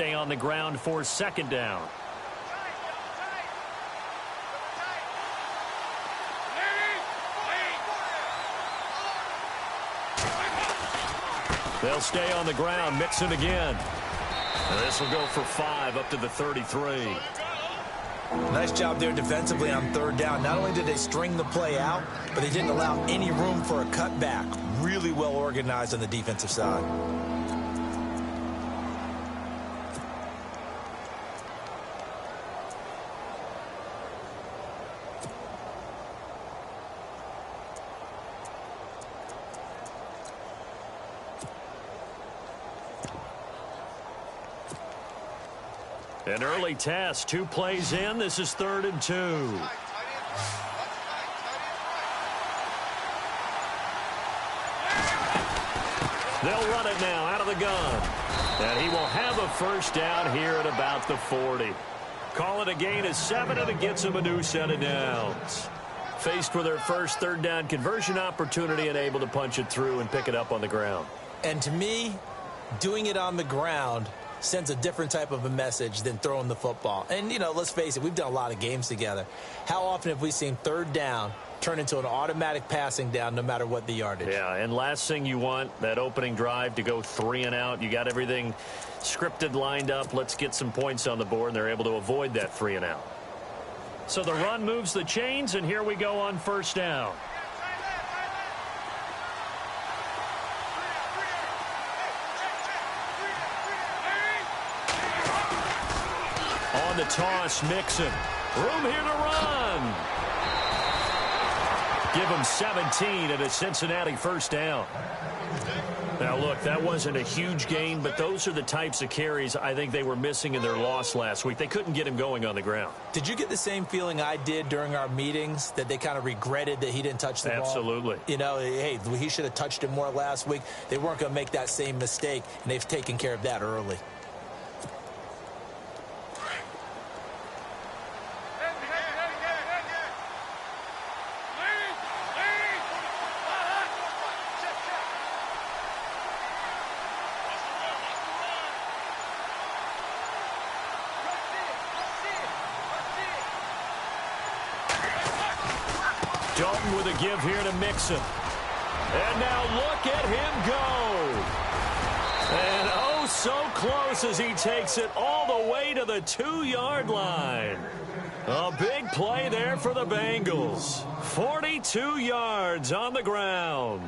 stay on the ground for second down. They'll stay on the ground, mix it again. This will go for 5 up to the 33. Nice job there defensively on third down. Not only did they string the play out, but they didn't allow any room for a cutback. Really well organized on the defensive side. An early test, 2 plays in. This is 3rd and 2. They'll run it now out of the gun. And he will have a first down here at about the 40. Call it a gain of 7, and it gets him a new set of downs. Faced with their first third down conversion opportunity and able to punch it through and pick it up on the ground. And to me, doing it on the ground sends a different type of a message than throwing the football. And, you know, let's face it, we've done a lot of games together. How often have we seen third down turn into an automatic passing down no matter what the yardage? Yeah, and last thing you want, that opening drive to go 3 and out. You got everything scripted, lined up. Let's get some points on the board, and they're able to avoid that 3 and out. So the run moves the chains, and here we go on first down. On the toss, Mixon. Room here to run. Give him 17 and a Cincinnati first down. Now, look, that wasn't a huge gain, but those are the types of carries I think they were missing in their loss last week. They couldn't get him going on the ground. Did you get the same feeling I did during our meetings, that they kind of regretted that he didn't touch the ball? Absolutely. You know, hey, he should have touched it more last week. They weren't going to make that same mistake, and they've taken care of that early. Dalton with a give here to Mixon. And now look at him go. And oh, so close as he takes it all the way to the 2-yard line. A big play there for the Bengals. 42 yards on the ground.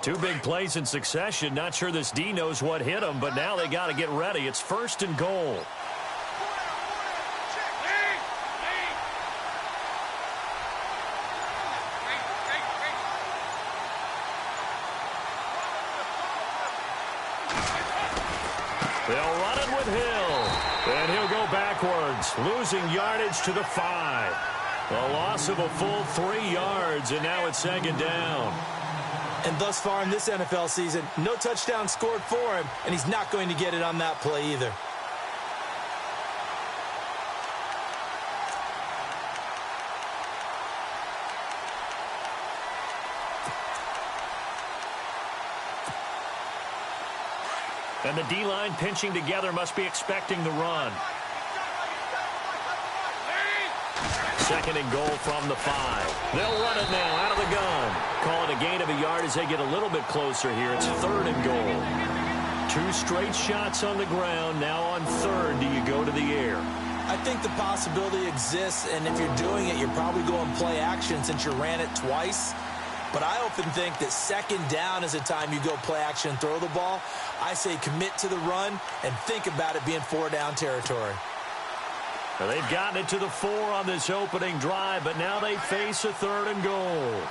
Two big plays in succession. Not sure this D knows what hit him, but now they got to get ready. It's 1st and goal. They'll run it with Hill. And he'll go backwards, losing yardage to the 5. A loss of a full 3 yards, and now it's 2nd down. And thus far in this NFL season, no touchdown scored for him, and he's not going to get it on that play either. And the D-line pinching together, must be expecting the run. 2nd and goal from the 5. They'll run it now out of the gun. Call it a gain of a yard as they get a little bit closer here. It's 3rd and goal. 2 straight shots on the ground. Now on 3rd, do you go to the air? I think the possibility exists, and if you're doing it, you're probably going play action since you ran it twice. But I often think that 2nd down is a time you go play action and throw the ball. I say commit to the run and think about it being 4-down territory. Well, they've gotten it to the 4 on this opening drive, but now they face a 3rd and goal.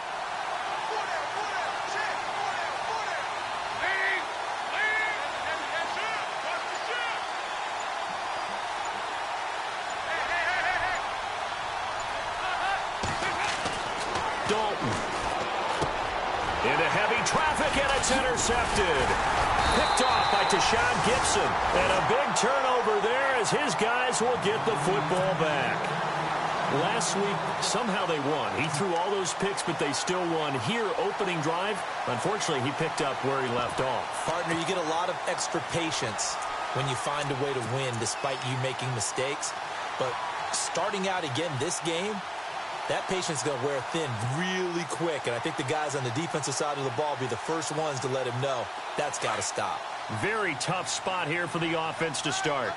Dalton. Into heavy traffic, and it's intercepted. Picked off by Tashawn Gibson. And a big turnover there as his guys will get the football back. Last week, somehow they won. He threw all those picks, but they still won. Here, opening drive, unfortunately, he picked up where he left off. Partner, you get a lot of extra patience when you find a way to win despite you making mistakes. But starting out again this game, that patience is going to wear thin really quick. And I think the guys on the defensive side of the ball will be the first ones to let him know that's got to stop. Very tough spot here for the offense to start.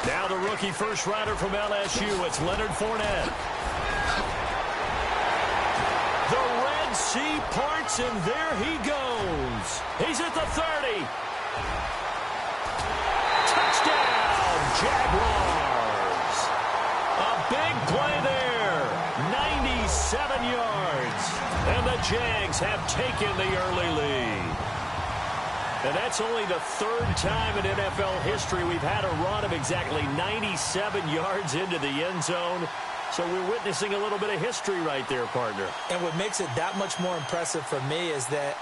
Now the rookie first rounder from LSU, it's Leonard Fournette. The Red Sea parts, and there he goes. He's at the 30. Touchdown, Jaguars. A big play there. 97 yards. And the Jags have taken the early lead. And that's only the third time in NFL history we've had a run of exactly 97 yards into the end zone. So we're witnessing a little bit of history right there, partner. And what makes it that much more impressive for me is that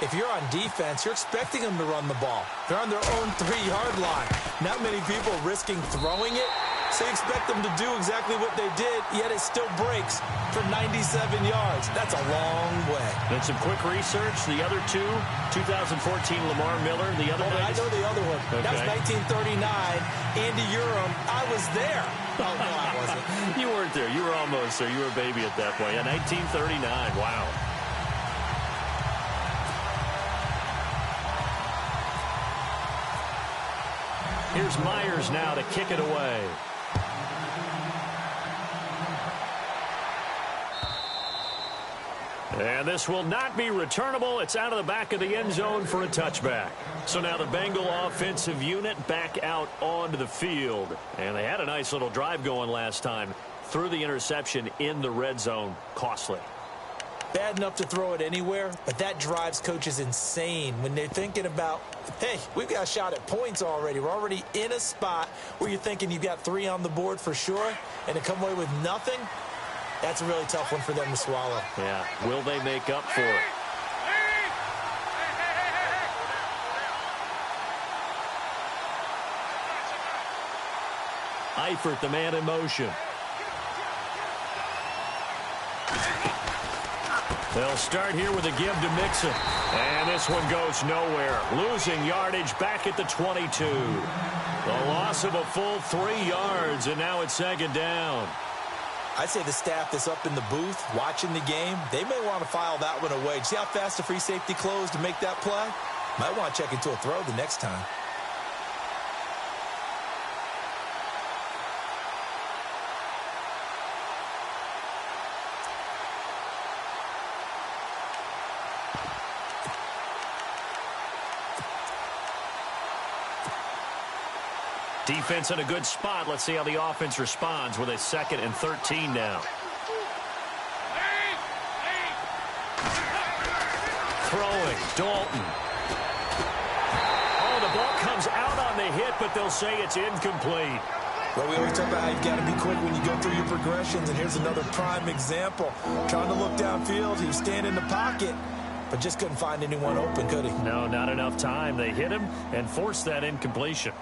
if you're on defense, you're expecting them to run the ball. They're on their own 3-yard line. Not many people risking throwing it. So you expect them to do exactly what they did, yet it still breaks for 97 yards. That's a long way. And some quick research. The other two, 2014 Lamar Miller. The other I know the other one. Okay. That was 1939. Andy Urim. I was there. Oh, no, I wasn't. You weren't there. You were almost there. You were a baby at that point. Yeah, 1939. Wow. Here's Myers now to kick it away. And this will not be returnable. It's out of the back of the end zone for a touchback. So now the Bengal offensive unit back out onto the field. And they had a nice little drive going last time. Threw the interception in the red zone. Costly. Bad enough to throw it anywhere, but that drives coaches insane when they're thinking about, hey, we've got a shot at points already. We're already in a spot where you're thinking you've got 3 on the board for sure, and to come away with nothing, that's a really tough one for them to swallow. Yeah, will they make up for it? Eifert, the man in motion. They'll start here with a give to Mixon. And this one goes nowhere. Losing yardage back at the 22. The loss of a full 3 yards, and now it's second down. I'd say the staff that's up in the booth watching the game, they may want to file that one away. See how fast the free safety closed to make that play? Might want to check into a throw the next time. Defense in a good spot. Let's see how the offense responds with a 2nd and 13 now. Throwing, Dalton. Oh, the ball comes out on the hit, but they'll say it's incomplete. Well, we always talk about how you've got to be quick when you go through your progressions, and here's another prime example. Trying to look downfield, he was standing in the pocket, but just couldn't find anyone open, could he? No, not enough time. They hit him and forced that incompletion.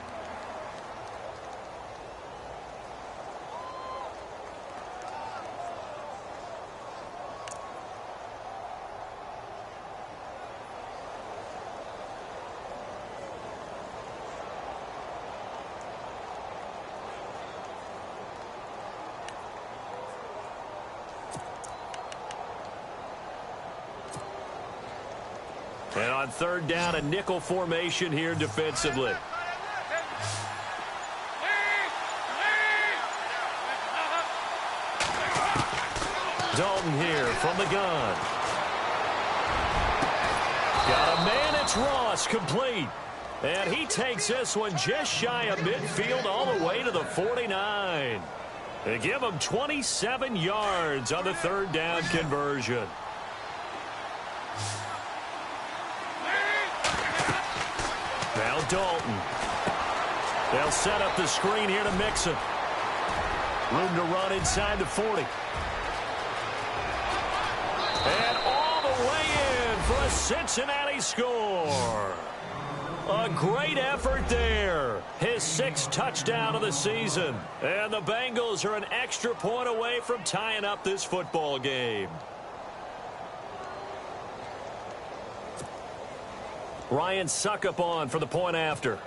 And on 3rd down, a nickel formation here defensively. Dalton here from the gun. Got a man, it's Ross, complete. And he takes this one just shy of midfield all the way to the 49. They give him 27 yards on the 3rd down conversion. Now Dalton. They'll set up the screen here to Mixon. Room to run inside the 40. And all the way in for a Cincinnati score. A great effort there. His 6th touchdown of the season. And the Bengals are an extra point away from tying up this football game. Ryan Suckup on for the point after.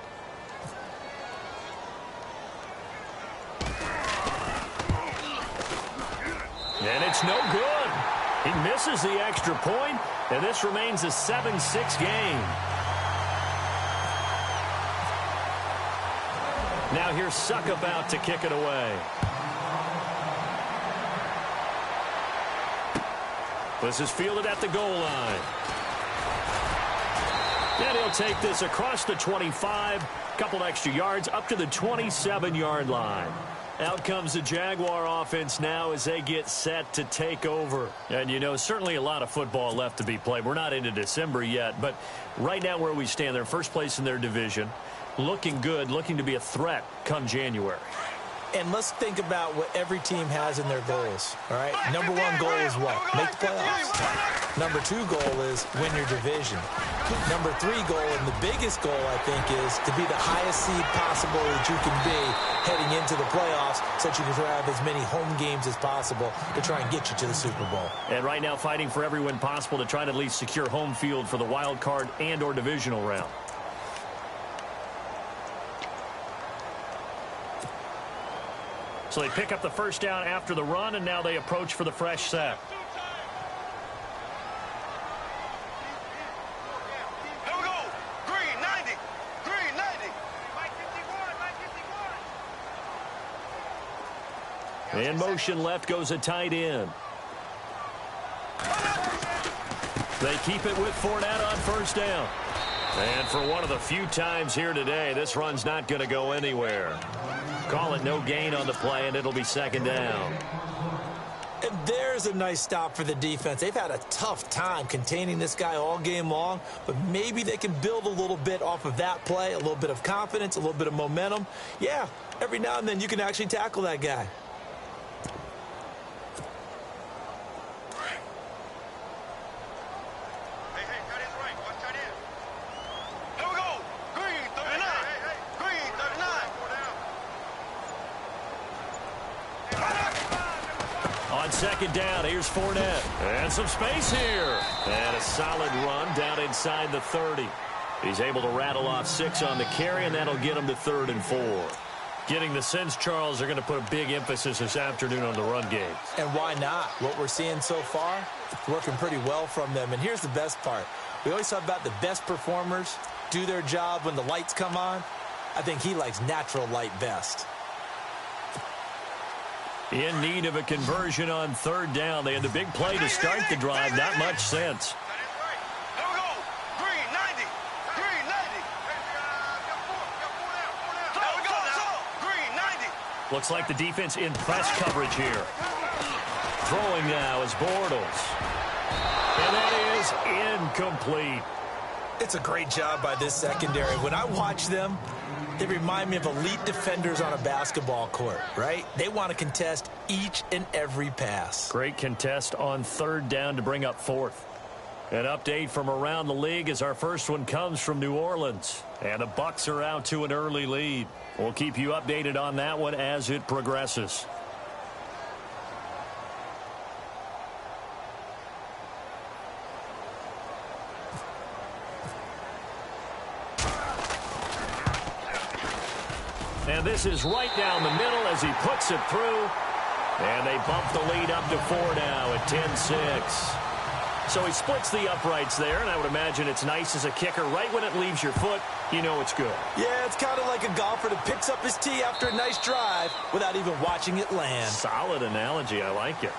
And it's no good. He misses the extra point, and this remains a 7-6 game. Now here's Suckup out to kick it away. This is fielded at the goal line. And he'll take this across the 25, couple extra yards up to the 27-yard line. Out comes the Jaguar offense now as they get set to take over. And, you know, certainly a lot of football left to be played. We're not into December yet, but right now where we stand, they're first place in their division. Looking good, looking to be a threat come January. And let's think about what every team has in their goals, all right? Number 1 goal is what? Make the playoffs. Number 2 goal is win your division. Number 3 goal, and the biggest goal, I think, is to be the highest seed possible that you can be heading into the playoffs so that you can have as many home games as possible to try and get you to the Super Bowl. And right now fighting for every win possible to try to at least secure home field for the wild card and or divisional round. So they pick up the first down after the run, and now they approach for the fresh set. Here we go. Green 90. Green 90. In motion left goes a tight end. They keep it with Fournette on first down. And for one of the few times here today, this run's not going to go anywhere. Call it no gain on the play, and it'll be second down. And there's a nice stop for the defense. They've had a tough time containing this guy all game long, but maybe they can build a little bit off of that play, a little bit of confidence, a little bit of momentum. Yeah, every now and then you can actually tackle that guy. Second down, here's Fournette. And some space here. And a solid run down inside the 30. He's able to rattle off 6 on the carry, and that'll get him to 3rd and 4. Getting the sense, Charles, they're going to put a big emphasis this afternoon on the run game. And why not? What we're seeing so far, working pretty well from them. And here's the best part. We always talk about the best performers do their job when the lights come on. I think he likes natural light best. In need of a conversion on 3rd down. They had the big play to start the drive. Not much sense. Here we go. Green 90. Green 90. There we go now. Green 90. Looks like the defense in press coverage here. Throwing now is Bortles. And that is incomplete. It's a great job by this secondary. When I watch them, they remind me of elite defenders on a basketball court, right? They want to contest each and every pass. Great contest on 3rd down to bring up 4th. An update from around the league as our first one comes from New Orleans. And the Bucs are out to an early lead. We'll keep you updated on that one as it progresses. And this is right down the middle as he puts it through. And they bump the lead up to 4 now at 10-6. So he splits the uprights there, and I would imagine it's nice as a kicker. Right when it leaves your foot, you know it's good. Yeah, it's kind of like a golfer that picks up his tee after a nice drive without even watching it land. Solid analogy. I like it.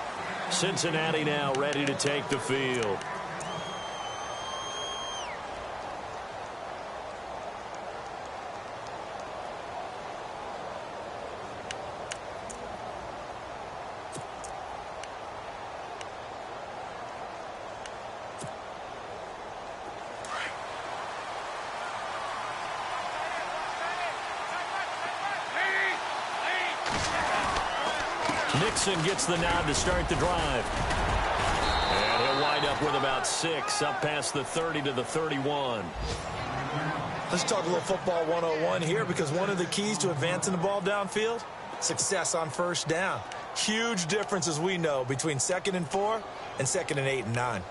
Cincinnati now ready to take the field. Nixon gets the nod to start the drive. And he'll wind up with about 6 up past the 30 to the 31. Let's talk a little football 101 here, because one of the keys to advancing the ball downfield, success on first down. Huge difference, as we know, between 2nd and 4 and 2nd and 8 and 9.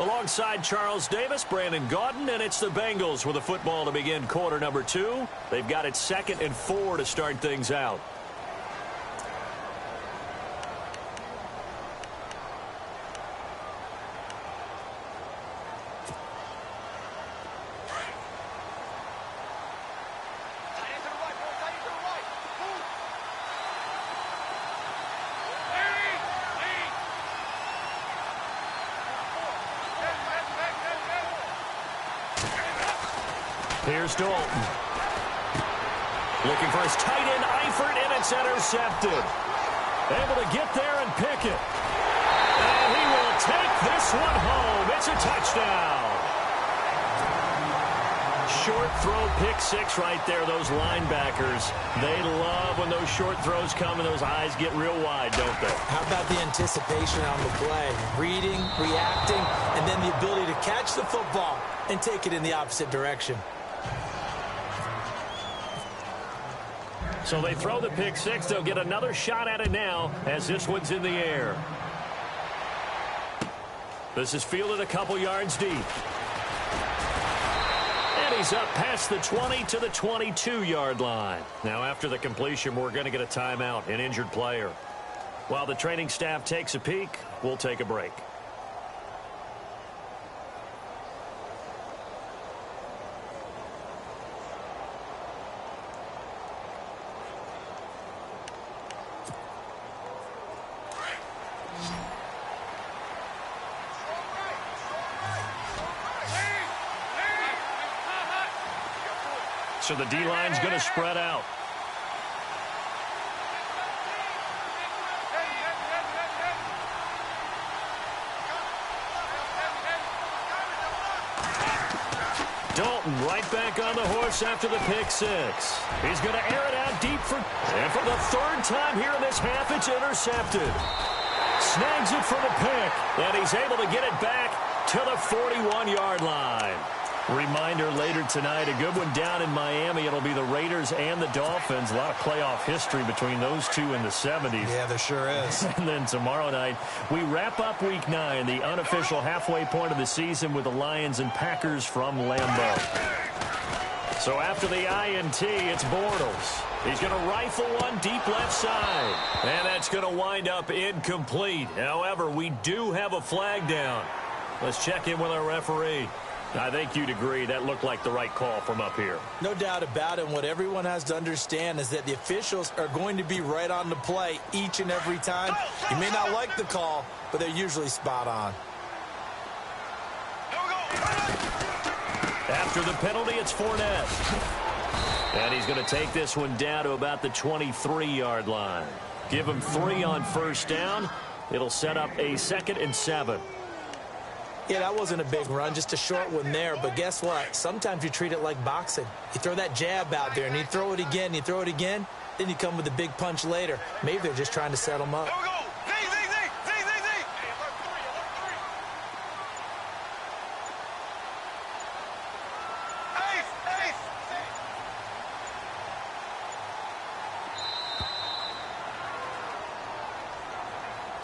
Alongside Charles Davis, Brandon Gaudin, and it's the Bengals with the football to begin quarter number 2. They've got it 2nd and 4 to start things out. Here's Dalton. Looking for his tight end, Eifert, and it's intercepted. Able to get there and pick it. And he will take this one home. It's a touchdown. Short throw, pick 6 right there. Those linebackers, they love when those short throws come and those eyes get real wide, don't they? How about the anticipation on the play? Reading, reacting, and then the ability to catch the football and take it in the opposite direction. So they throw the pick 6. They'll get another shot at it now as this one's in the air. This is fielded a couple yards deep. And he's up past the 20 to the 22-yard line. Now after the completion, we're going to get a timeout, an injured player. While the training staff takes a peek, we'll take a break. So the D-line's going to spread out. Dalton right back on the horse after the pick 6. He's going to air it out deep and for the 3rd time here in this half, it's intercepted. Snags it for the pick, and he's able to get it back to the 41-yard line. Reminder later tonight, a good one down in Miami. It'll be the Raiders and the Dolphins. A lot of playoff history between those two in the 70s. Yeah, there sure is. And then tomorrow night, we wrap up Week 9, the unofficial halfway point of the season with the Lions and Packers from Lambeau. So after the INT, it's Bortles. He's going to rifle one deep left side. And that's going to wind up incomplete. However, we do have a flag down. Let's check in with our referee. I think you'd agree that looked like the right call from up here. No doubt about it. And what everyone has to understand is that the officials are going to be right on the play each and every time. You may not like the call, but they're usually spot on. After the penalty, it's Fournette. And he's going to take this one down to about the 23-yard line. Give him 3 on first down. It'll set up a 2nd and 7. Yeah, that wasn't a big run, just a short one there. But guess what? Sometimes you treat it like boxing. You throw that jab out there, and you throw it again, you throw it again, then you come with a big punch later. Maybe they're just trying to set them up. Here we go.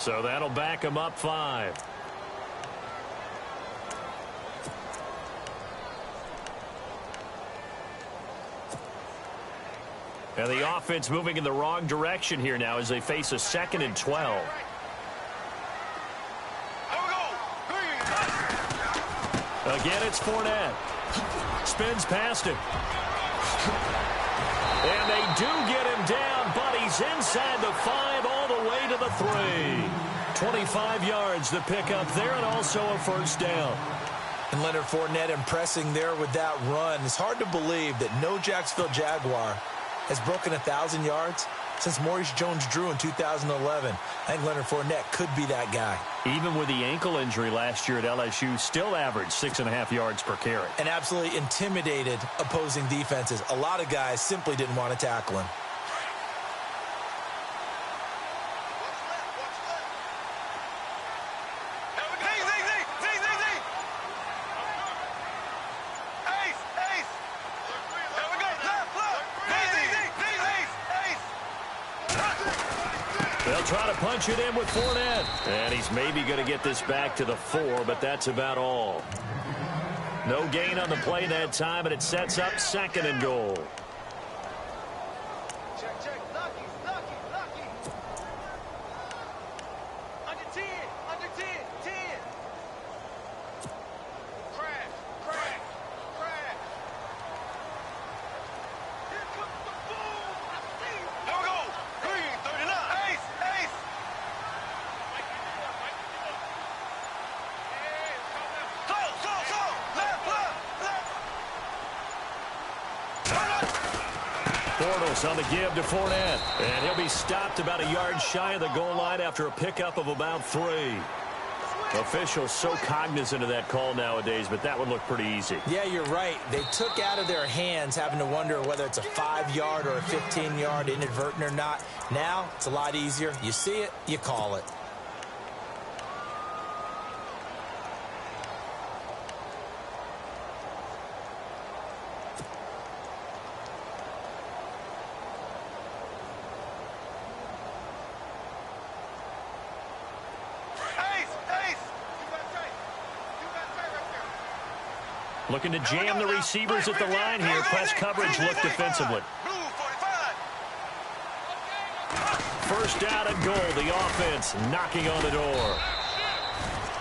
So that'll back him up 5. And the offense moving in the wrong direction here now as they face a 2nd and 12. Again, it's Fournette. Spins past him. And they do get him down, but he's inside the 5 all the way to the 3. 25 yards to pick up there, and also a first down. And Leonard Fournette impressing there with that run. It's hard to believe that no Jacksonville Jaguar has broken 1,000 yards since Maurice Jones-Drew in 2011. I think Leonard Fournette could be that guy. Even with the ankle injury last year at LSU, still averaged 6.5 yards per carry. And absolutely intimidated opposing defenses. A lot of guys simply didn't want to tackle him. They'll try to punch it in with Fournette. And he's maybe going to get this back to the 4, but that's about all. No gain on the play that time, and it sets up 2nd and goal. Check. Lucky. Under 10. Crash. Here comes the boom. I see you. Here we go. Green, 39. Ace. Slow. Left. Bortles on the give to Fournette. And he'll be stopped about a yard shy of the goal line after a pickup of about 3. Officials so cognizant of that call nowadays, but that would look pretty easy. Yeah, you're right. They took out of their hands having to wonder whether it's a 5-yard or a 15-yard inadvertent or not. Now, it's a lot easier. You see it, you call it. Looking to jam the receivers at the line here. Press coverage look defensively. First down and goal. The offense knocking on the door.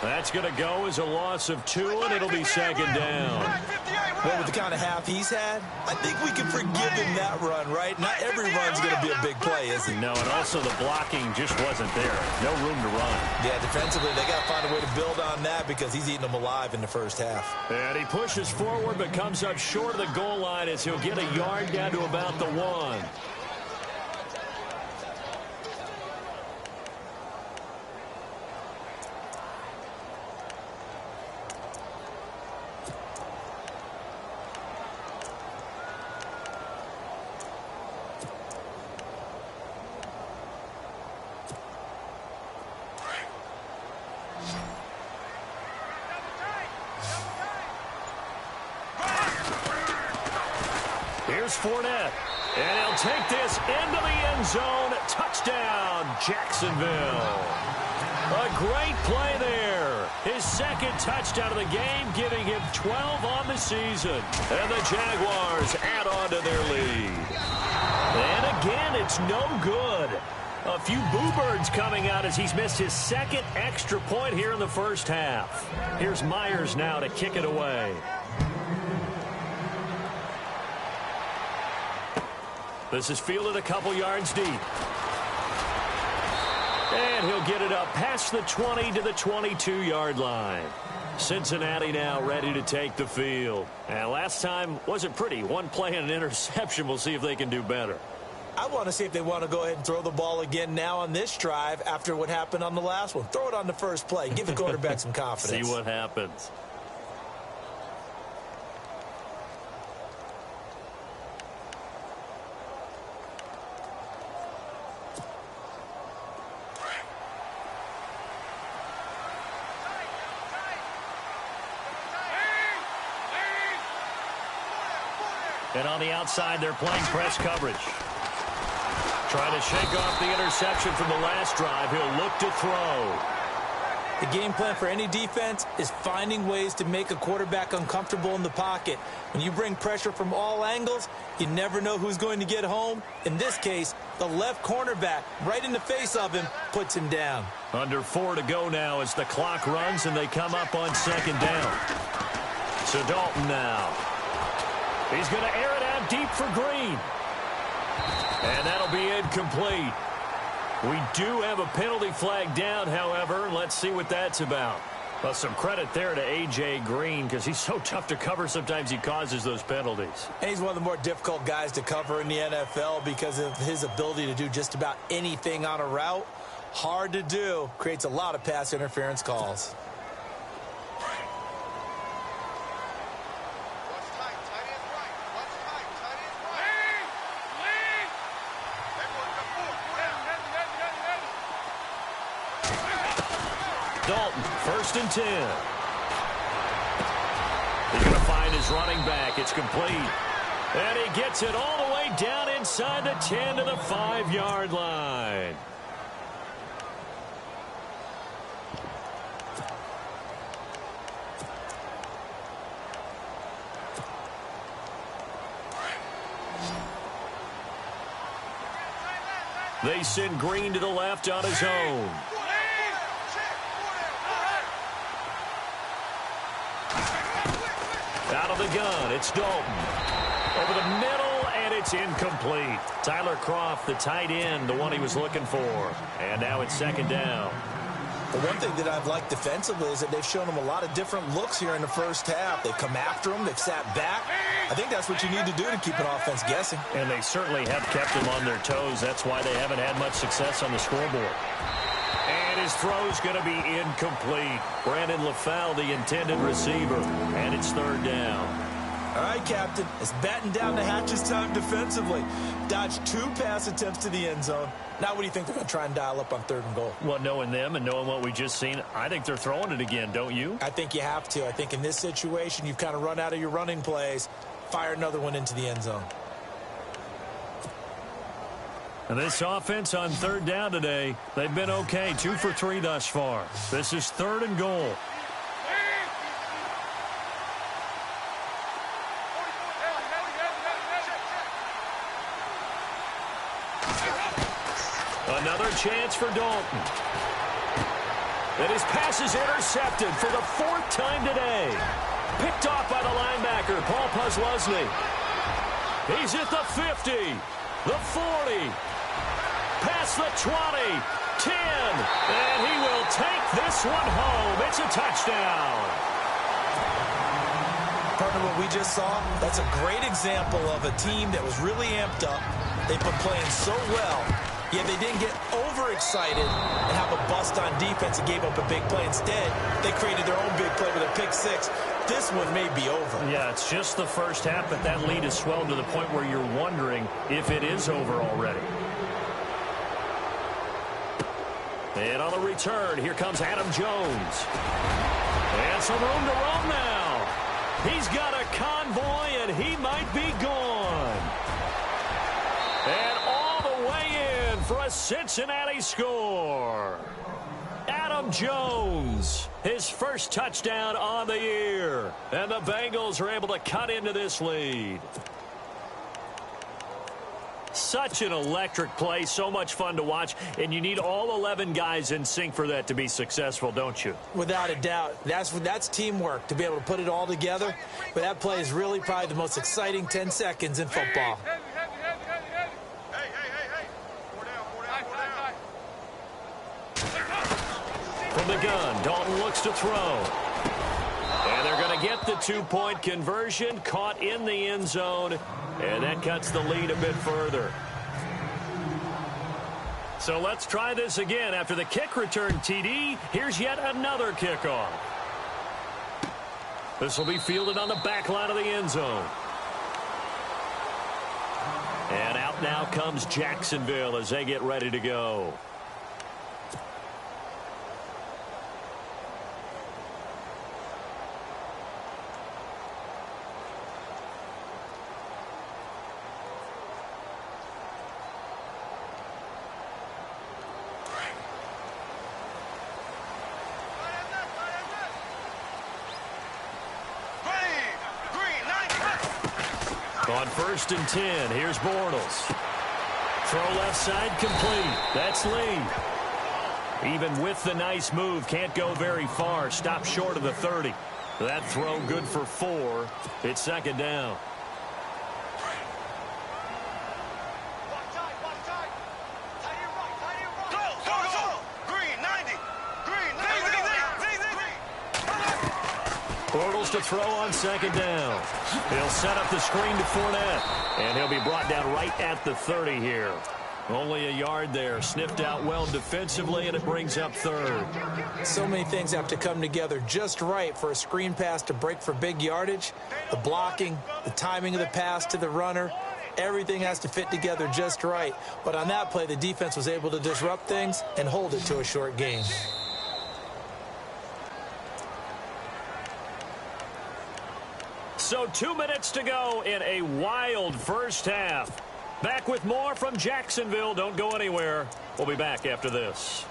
That's going to go as a loss of 2, and it'll be 2nd down. Well, with the kind of half he's had, I think we can forgive him that run, right? Not every run's going to be a big play, is it? No, and also the blocking just wasn't there. No room to run. Yeah, defensively, they got to find a way to build on that because he's eating them alive in the first half. And he pushes forward but comes up short of the goal line as he'll get a yard down to about the 1. Here's Fournette, and he'll take this into the end zone. Touchdown, Jacksonville. A great play there. His 2nd touchdown of the game, giving him 12 on the season. And the Jaguars add on to their lead. And again, it's no good. A few boo birds coming out as he's missed his 2nd extra point here in the first half. Here's Myers now to kick it away. This is fielded a couple yards deep. And he'll get it up past the 20 to the 22-yard line. Cincinnati now ready to take the field. And last time wasn't pretty. 1 play and an interception. We'll see if they can do better. I want to see if they want to go ahead and throw the ball again now on this drive after what happened on the last one. Throw it on the first play. Give the quarterback some confidence. See what happens. And on the outside, they're playing press coverage. Trying to shake off the interception from the last drive. He'll look to throw. The game plan for any defense is finding ways to make a quarterback uncomfortable in the pocket. When you bring pressure from all angles, you never know who's going to get home. In this case, the left cornerback, right in the face of him, puts him down. Under 4 to go now as the clock runs and they come up on 2nd down. So Dalton now. He's going to air it out deep for Green. And that'll be incomplete. We do have a penalty flag down, however. Let's see what that's about. Well, some credit there to A.J. Green because he's so tough to cover. Sometimes he causes those penalties. And he's one of the more difficult guys to cover in the NFL because of his ability to do just about anything on a route. Hard to do. Creates a lot of pass interference calls. Dalton, 1st and 10. He's going to find his running back. It's complete. And he gets it all the way down inside the 10 to the 5-yard line. They send Green to the left on his own. Out of the gun, it's Dalton. Over the middle, and it's incomplete. Tyler Kroft, the tight end, the one he was looking for. And now it's 2nd down. The one thing that I've liked defensively is that they've shown him a lot of different looks here in the first half. They've come after him. They've sat back. I think that's what you need to do to keep an offense guessing. And they certainly have kept them on their toes. That's why they haven't had much success on the scoreboard. And his throw's going to be incomplete. Brandon LaFell, the intended receiver. And it's 3rd down. All right, Captain. It's batten down the hatches time defensively. Dodged 2 pass attempts to the end zone. Now what do you think they're going to try and dial up on 3rd and goal? Well, knowing them and knowing what we just seen, I think they're throwing it again, don't you? I think you have to. I think in this situation, you've kind of run out of your running plays. Fire another one into the end zone. And this offense on 3rd down today, they've been okay. 2 for 3 thus far. This is 3rd and goal. Another chance for Dalton. And his pass is intercepted for the 4th time today. Picked off by the linebacker, Paul Posluszny. He's at the 50, the 40, past the 20, 10, and he will take this one home. It's a touchdown. Partner, what we just saw, that's a great example of a team that was really amped up. They've been playing so well, yet they didn't get overexcited and have a bust on defense and gave up a big play. Instead, they created their own big play with a pick 6. This one may be over. Yeah, it's just the first half, but that lead has swelled to the point where you're wondering if it is over already. And on the return, here comes Adam Jones. And some room to roam now. He's got a convoy, and he might be gone. And all the way in for a Cincinnati score. Adam Jones, his first touchdown on the year. And the Bengals are able to cut into this lead. Such an electric play, so much fun to watch, and you need all 11 guys in sync for that to be successful, don't you? Without a doubt. That's teamwork, to be able to put it all together. But that play is really probably the most exciting 10 seconds in football. From the gun, Dalton looks to throw. And they're going to get the 2-point conversion, caught in the end zone, and that cuts the lead a bit further. So let's try this again. After the kick return TD, here's yet another kickoff. This will be fielded on the back line of the end zone. And out now comes Jacksonville as they get ready to go. On 1st and 10, here's Bortles. Throw left side complete. That's Lee. Even with the nice move, can't go very far. Stop short of the 30. That throw good for 4. It's 2nd down. Bortles to throw on second down. He'll set up the screen to Fournette. And he'll be brought down right at the 30 here. Only a yard there. Sniffed out well defensively, and it brings up third. So many things have to come together just right for a screen pass to break for big yardage. The blocking, the timing of the pass to the runner, everything has to fit together just right. But on that play, the defense was able to disrupt things and hold it to a short gain. So 2 minutes to go in a wild first half. Back with more from Jacksonville. Don't go anywhere. We'll be back after this.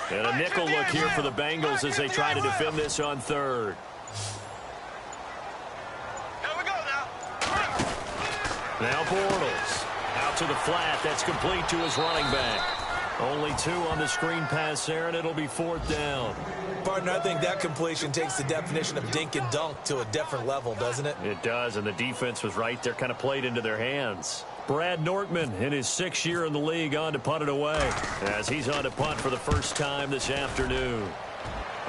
And a nickel look here for the Bengals as they try to defend this on third. Now Bortles out to the flat. That's complete to his running back. Only 2 on the screen pass there, and it'll be fourth down. Partner, I think that completion takes the definition of dink and dunk to a different level, doesn't it? It does, and the defense was right there, kind of played into their hands. Brad Nortman in his 6th year in the league on to punt it away as he's on to punt for the first time this afternoon.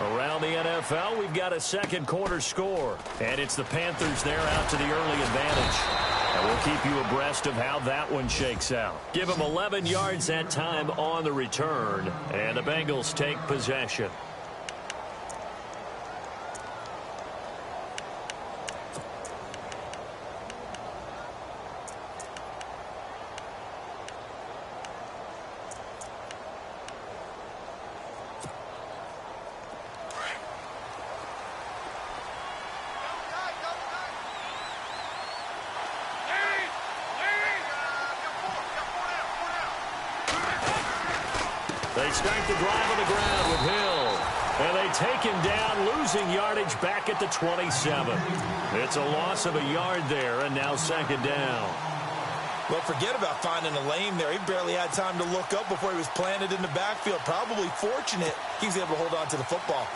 Around the NFL, we've got a second quarter score, and it's the Panthers there out to the early advantage. And we'll keep you abreast of how that one shakes out. Give them 11 yards that time on the return, and the Bengals take possession. They start the drive on the ground with Hill. And they take him down, losing yardage back at the 27. It's a loss of a yard there, and now second down. Well, forget about finding a lane there. He barely had time to look up before he was planted in the backfield. Probably fortunate he was able to hold on to the football.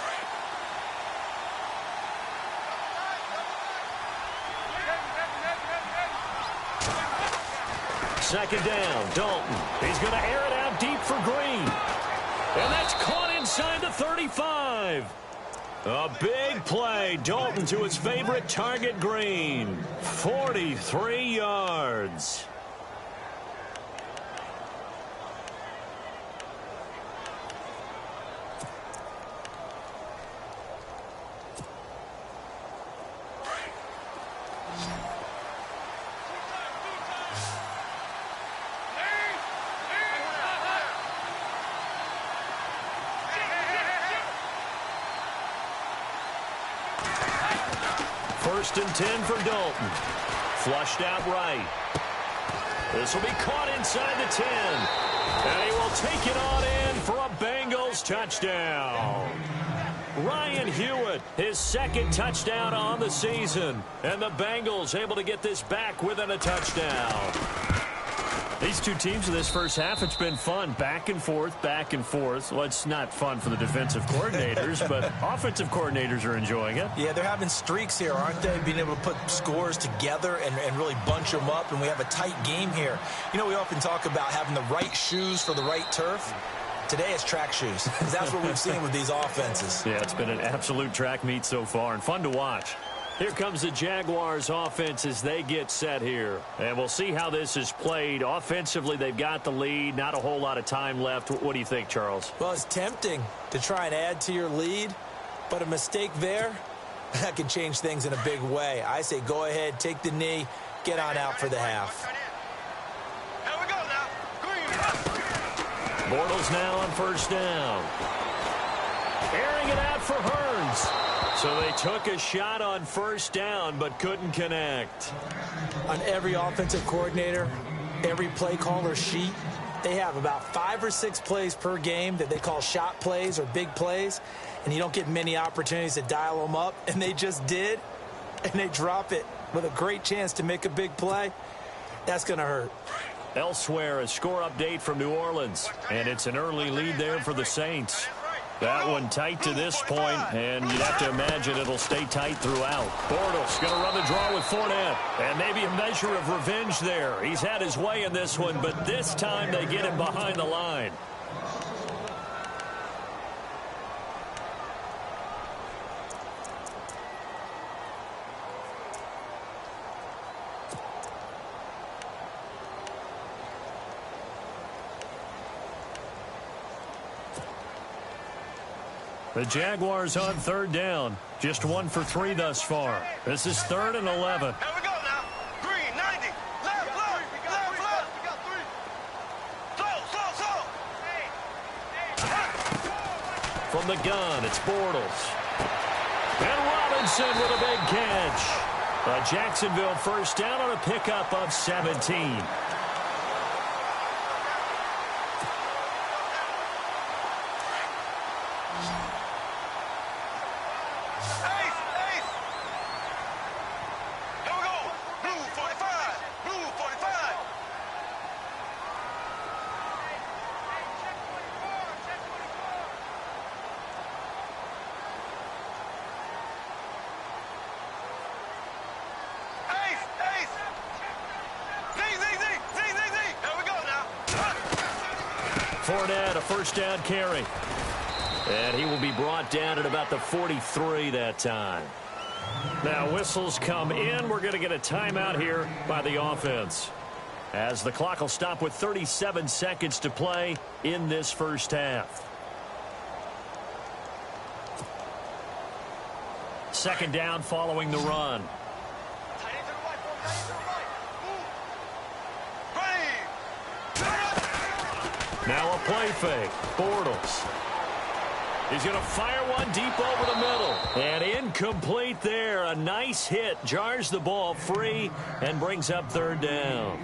Second down, Dalton. He's going to air it out deep for Green. And that's caught inside the 35. A big play. Dalton to his favorite target, Green. 43 yards. First and 10 for Dalton. Flushed out right. This will be caught inside the 10. And he will take it on in for a Bengals touchdown. Ryan Hewitt, his second touchdown on the season. And the Bengals able to get this back within a touchdown. These two teams in this first half, it's been fun. Back and forth, back and forth. Well, it's not fun for the defensive coordinators, but offensive coordinators are enjoying it. Yeah, they're having streaks here, aren't they? Being able to put scores together and really bunch them up, and we have a tight game here. You know, we often talk about having the right shoes for the right turf. Today it's track shoes. That's what we've seen with these offenses. Yeah, it's been an absolute track meet so far and fun to watch. Here comes the Jaguars offense as they get set here. And we'll see how this is played. Offensively, they've got the lead. Not a whole lot of time left. What do you think, Charles? Well, it's tempting to try and add to your lead, but a mistake there, that can change things in a big way. I say go ahead, take the knee, get on out for the half. Here we go now. Green. Bortles now on first down. Airing it out for Hearns. So they took a shot on first down but couldn't connect. On every offensive coordinator, every play caller sheet, they have about 5 or 6 plays per game that they call shot plays or big plays, and you don't get many opportunities to dial them up, and they just did, and they drop it with a great chance to make a big play. That's going to hurt. Elsewhere, a score update from New Orleans, and it's an early lead there for the Saints. That one tight to this point, and you'd have to imagine it'll stay tight throughout. Bortles going to run the draw with Fournette. And maybe a measure of revenge there. He's had his way in this one, but this time they get him behind the line. The Jaguars on third down. Just 1 for 3 thus far. This is 3rd and 11. Here we go now. Green, 90. Left. We got 3. Slow. From the gun, it's Bortles. And Robinson with a big catch. A Jacksonville first down on a pickup of 17. Fournette, a first down carry. And he will be brought down at about the 43 that time. Now whistles come in. We're going to get a timeout here by the offense, as the clock will stop with 37 seconds to play in this first half. Second down following the run. Now a play fake. Bortles. He's going to fire one deep over the middle. And incomplete there. A nice hit. Jars the ball free and brings up third down.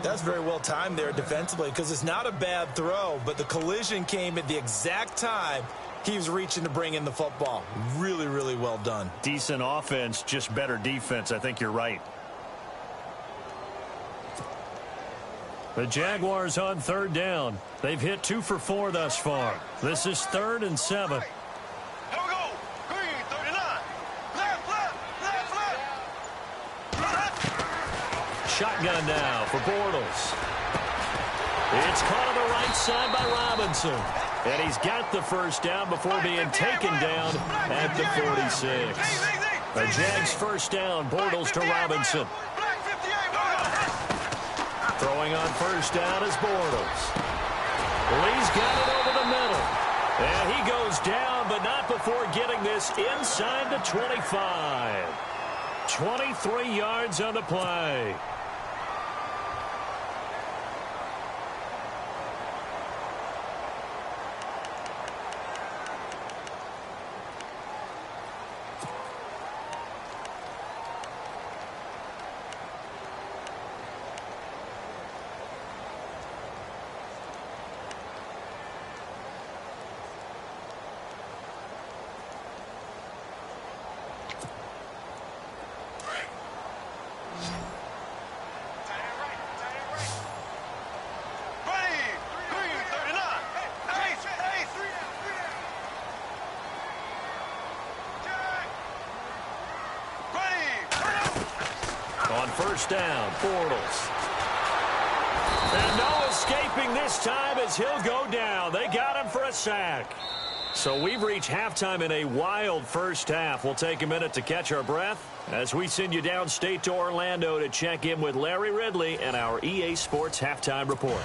That's very well timed there defensively, because it's not a bad throw, but the collision came at the exact time he was reaching to bring in the football. Really, really well done. Decent offense, just better defense. I think you're right. The Jaguars on third down. They've hit 2 for 4 thus far. This is 3rd and 7. Here we go. Green, 39. Left. Shotgun now for Bortles. It's caught on the right side by Robinson. And he's got the first down before being taken down at the 46. The Jags first down. Bortles to Robinson. Throwing on first down is Bortles. Lee's got it over the middle. And he goes down, but not before getting this inside the 25. 23 yards on the play. First down, Bortles. And no escaping this time as he'll go down. They got him for a sack. So we've reached halftime in a wild first half. We'll take a minute to catch our breath as we send you downstate to Orlando to check in with Larry Ridley and our EA Sports Halftime Report.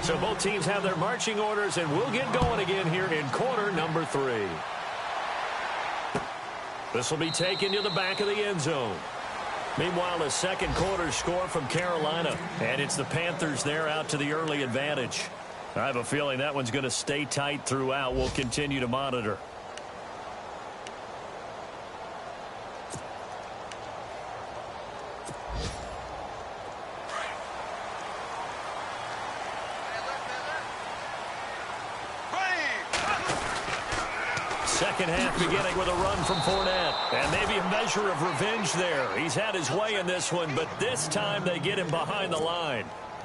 So both teams have their marching orders, and we'll get going again here in quarter number 3. This will be taken to the back of the end zone. Meanwhile, a second quarter score from Carolina, and it's the Panthers there out to the early advantage. I have a feeling that one's going to stay tight throughout. We'll continue to monitor. Second half beginning with a run from Fournette. And maybe a measure of revenge there. He's had his way in this one, but this time they get him behind the line.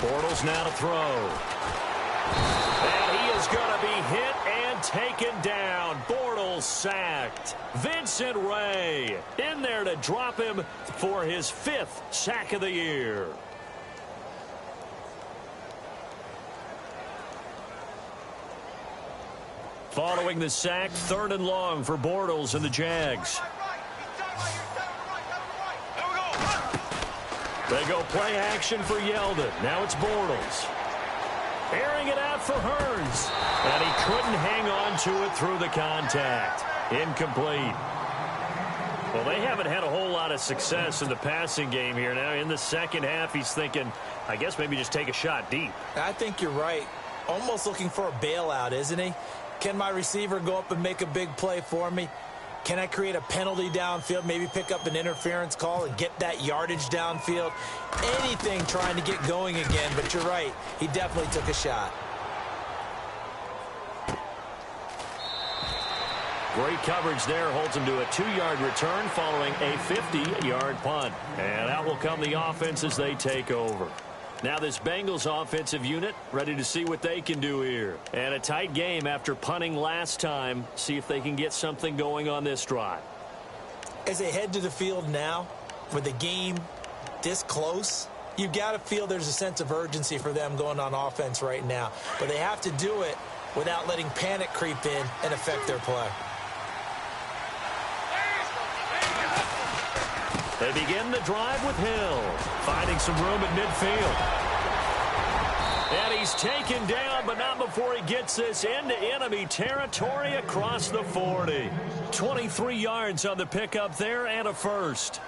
Bortles now to throw. And he is going to be hit and taken down. Bortles sacked. Vincent Ray in there to drop him for his 5th sack of the year. Following the sack, 3rd and long for Bortles and the Jags. They go play action for Yeldon. Now it's Bortles. Airing it out for Hearns. And he couldn't hang on to it through the contact. Incomplete. Well, they haven't had a whole lot of success in the passing game here. Now in the second half, he's thinking, I guess maybe just take a shot deep. I think you're right. Almost looking for a bailout, isn't he? Can my receiver go up and make a big play for me? Can I create a penalty downfield, maybe pick up an interference call and get that yardage downfield? Anything trying to get going again, but you're right. He definitely took a shot. Great coverage there. Holds him to a 2-yard return following a 50-yard punt. And out will come the offense as they take over. Now this Bengals offensive unit ready to see what they can do here. And a tight game after punting last time. See if they can get something going on this drive. As they head to the field now, with the game this close, you've got to feel there's a sense of urgency for them going on offense right now. But they have to do it without letting panic creep in and affect their play. They begin the drive with Hill, finding some room at midfield. And he's taken down, but not before he gets this into enemy territory across the 40. 23 yards on the pickup there and a first.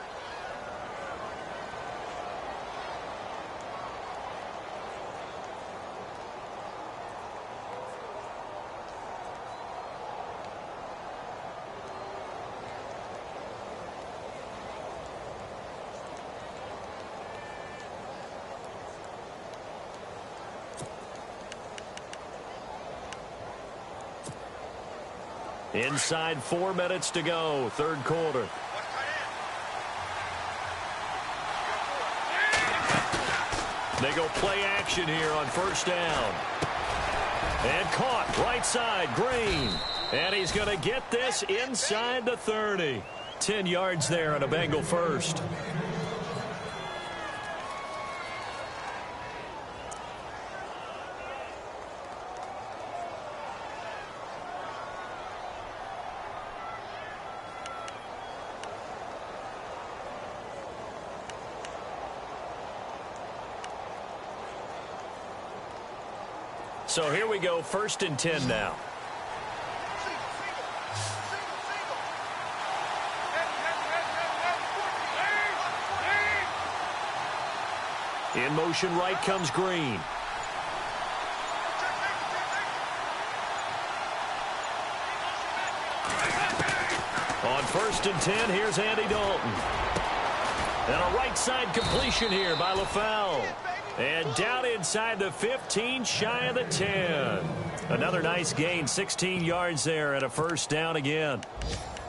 Inside 4 minutes to go, 3rd quarter. They go play action here on 1st down. And caught right side, Green. And he's going to get this inside the 30. 10 yards there on a Bengal first. So here we go, 1st and 10 now. In motion right comes Green. On 1st and 10, here's Andy Dalton. And a right side completion here by LaFell. And down inside the 15, shy of the 10. Another nice gain, 16 yards there and a 1st down again.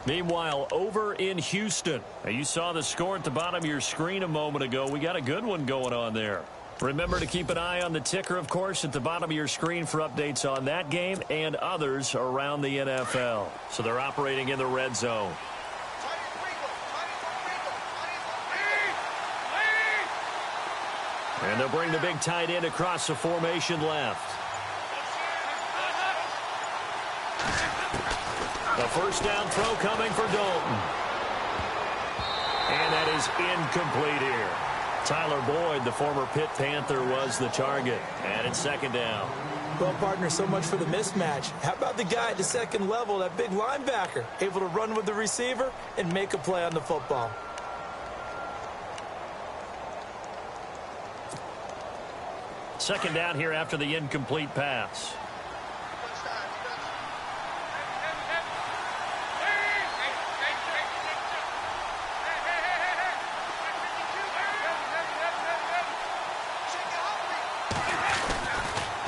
Meanwhile, over in Houston, you saw the score at the bottom of your screen a moment ago. We got a good one going on there. Remember to keep an eye on the ticker, of course, at the bottom of your screen for updates on that game and others around the NFL. So they're operating in the red zone. And they'll bring the big tight end across the formation left. The 1st down throw coming for Dalton. And that is incomplete here. Tyler Boyd, the former Pitt Panther, was the target. And it's 2nd down. Well, partner, so much for the mismatch. How about the guy at the 2nd level, that big linebacker, able to run with the receiver and make a play on the football? Second down here after the incomplete pass.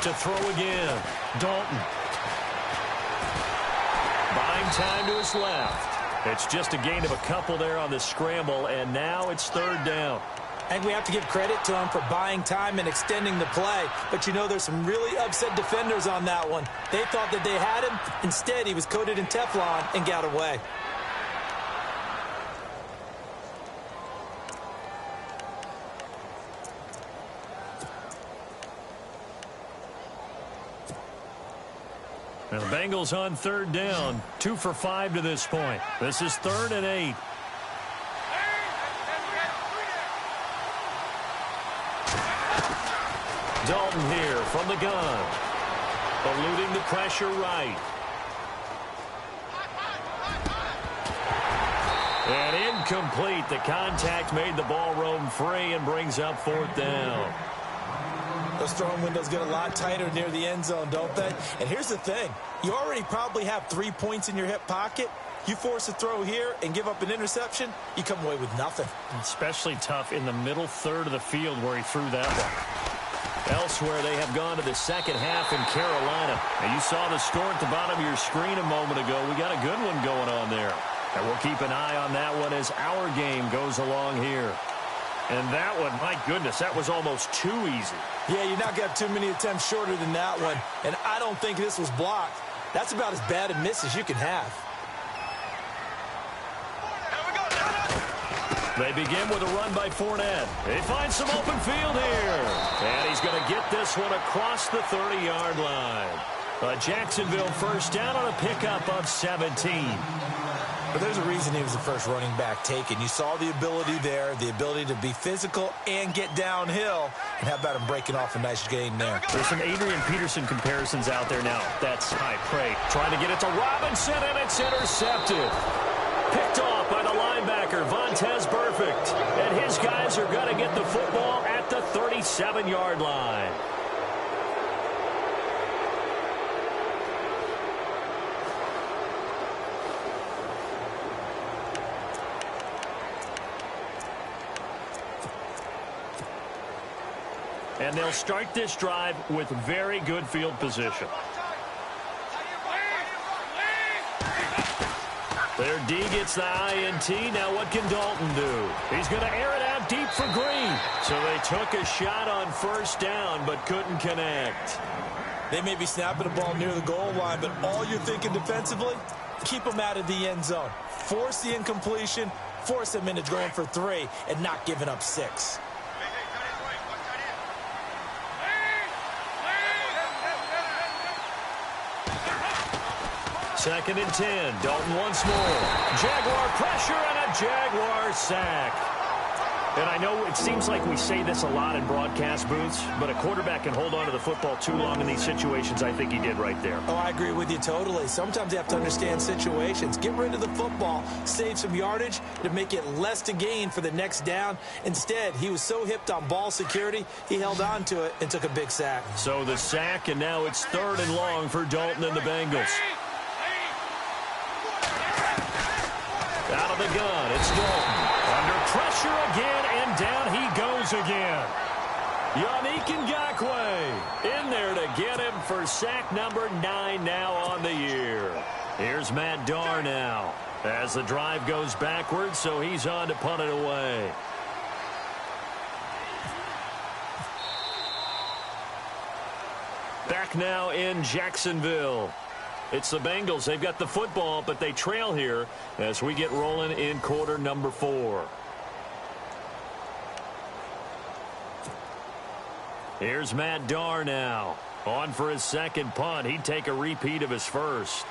To throw again, Dalton. Buying time to his left. It's just a gain of a couple there on the scramble, and now it's 3rd down. I think we have to give credit to him for buying time and extending the play. But, you know, there's some really upset defenders on that one. They thought that they had him. Instead, he was coated in Teflon and got away. And the Bengals on third down. 2 for 5 to this point. This is 3rd and 8. Dalton here from the gun. Eluding the pressure right. And incomplete. The contact made the ball roam free and brings up 4th down. Those throwing windows get a lot tighter near the end zone, don't they? And here's the thing. You already probably have 3 points in your hip pocket. You force a throw here and give up an interception, you come away with nothing. Especially tough in the middle third of the field where he threw that one. Elsewhere, they have gone to the second half in Carolina. And you saw the score at the bottom of your screen a moment ago. We got a good one going on there. And we'll keep an eye on that one as our game goes along here. And that one, my goodness, that was almost too easy. Yeah, you're not going to have too many attempts shorter than that one. And I don't think this was blocked. That's about as bad a miss as you can have. They begin with a run by Fournette. They find some open field here. And he's going to get this one across the 30-yard line. A Jacksonville first down on a pickup of 17. But there's a reason he was the first running back taken. You saw the ability there, the ability to be physical and get downhill. And how about him breaking off a nice gain there? There's some Adrian Peterson comparisons out there now. That's high praise. Trying to get it to Robinson, and it's intercepted. Picked off by the linebacker, Vontaze Burfict. And his guys are going to get the football at the 37-yard line. And they'll start this drive with very good field position. Their D gets the INT. Now what can Dalton do? He's going to air it out deep for Green. So they took a shot on first down but couldn't connect. They may be snapping the ball near the goal line, but all you're thinking defensively, keep them out of the end zone. Force the incompletion, force them into going for 3, and not giving up 6. Second and 10. Dalton once more. Jaguar pressure and a Jaguar sack. And I know it seems like we say this a lot in broadcast booths, but a quarterback can hold on to the football too long in these situations. I think he did right there. Oh, I agree with you totally. Sometimes you have to understand situations. Get rid of the football, save some yardage to make it less to gain for the next down. Instead, he was so hipped on ball security, he held on to it and took a big sack. So the sack, and now it's 3rd and long for Dalton and the Bengals. Out of the gun, it's Dalton. Under pressure again, and down he goes again. Yannick Ngakoue in there to get him for sack number 9 now on the year. Here's Matt Darr now as the drive goes backwards, so he's on to punt it away. Back now in Jacksonville. It's the Bengals. They've got the football, but they trail here as we get rolling in quarter number 4. Here's Matt Darr now. On for his second punt. He'd take a repeat of his first.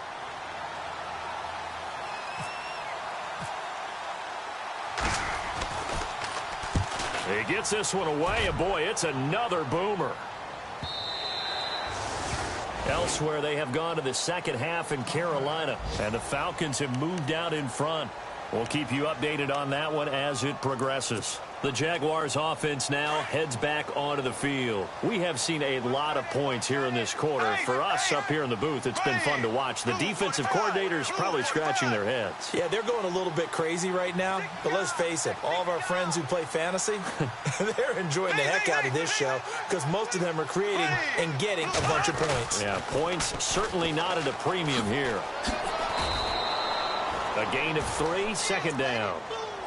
He gets this one away, and boy, it's another boomer. Elsewhere, they have gone to the second half in Carolina, and the Falcons have moved out in front. We'll keep you updated on that one as it progresses. The Jaguars offense now heads back onto the field. We have seen a lot of points here in this quarter. For us up here in the booth, it's been fun to watch. The defensive coordinators probably scratching their heads. Yeah, they're going a little bit crazy right now. But let's face it, all of our friends who play fantasy, they're enjoying the heck out of this show because most of them are creating and getting a bunch of points. Yeah, points certainly not at a premium here. A gain of 3, second down.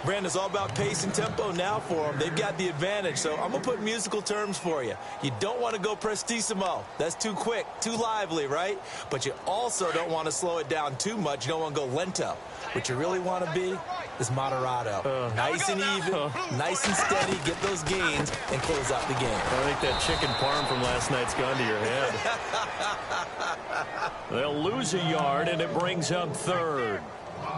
Brandon, it's all about pace and tempo now for them. They've got the advantage, so I'm going to put musical terms for you. You don't want to go prestissimo. That's too quick, too lively, right? But you also don't want to slow it down too much. You don't want to go lento. What you really want to be is moderato. Nice and even, nice and steady, get those gains, and close out the game. I think that chicken parm from last night's gone to your head. They'll lose a yard, and it brings up third.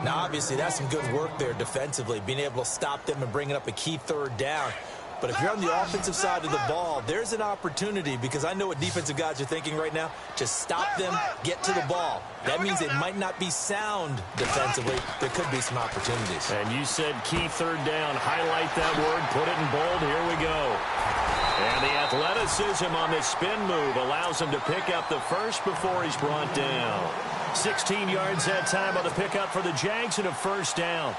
Now, obviously, that's some good work there defensively, being able to stop them and bringing up a key third down. But if you're on the offensive side of the ball, there's an opportunity, because I know what defensive guys are thinking right now. Just stop them, get to the ball. That means it might not be sound defensively. There could be some opportunities. And you said key third down. Highlight that word, put it in bold. Here we go. And the athleticism on this spin move allows him to pick up the first before he's brought down. 16 yards that time on the pickup for the Jags and a first down.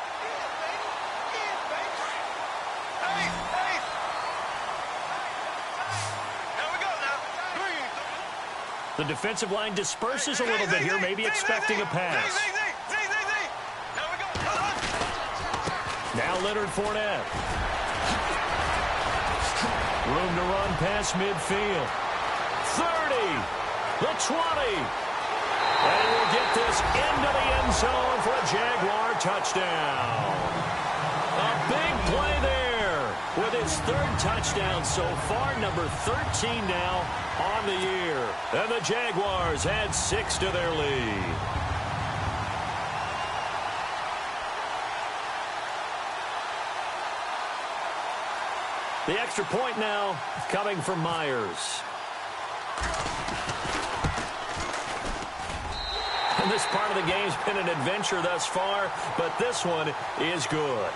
The defensive line disperses a little bit here, maybe expecting a pass. Now Leonard Fournette. Room to run past midfield. 30. The 20. And we'll get this into the end zone for a Jaguar touchdown. A big play there with his third touchdown so far, number 13 now on the year. And the Jaguars add 6 to their lead. The extra point now coming from Myers. And this part of the game's been an adventure thus far, but this one is good.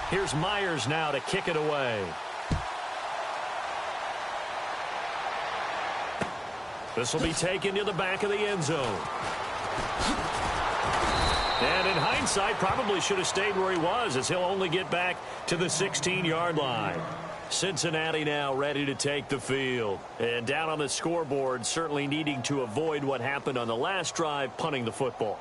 Here's Myers now to kick it away. This will be taken to the back of the end zone. And in hindsight, probably should have stayed where he was, as he'll only get back to the 16-yard line. Cincinnati now ready to take the field. And down on the scoreboard, certainly needing to avoid what happened on the last drive, punting the football.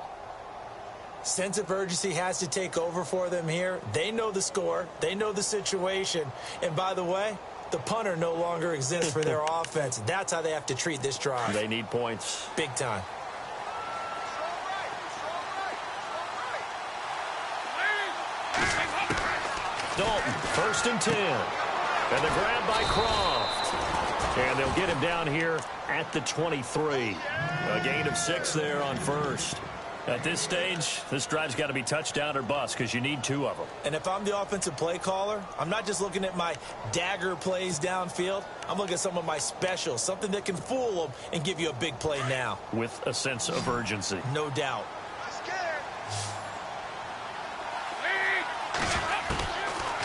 Sense of urgency has to take over for them here. They know the score. They know the situation. And by the way, the punter no longer exists for their offense. That's how they have to treat this drive. They need points. Big time. Dalton, 1st and 10. And the grab by Croft. And they'll get him down here at the 23. A gain of 6 there on first. At this stage, this drive's got to be touchdown or bust, because you need 2 of them. And if I'm the offensive play caller, I'm not just looking at my dagger plays downfield. I'm looking at some of my specials, something that can fool them and give you a big play now. With a sense of urgency. No doubt.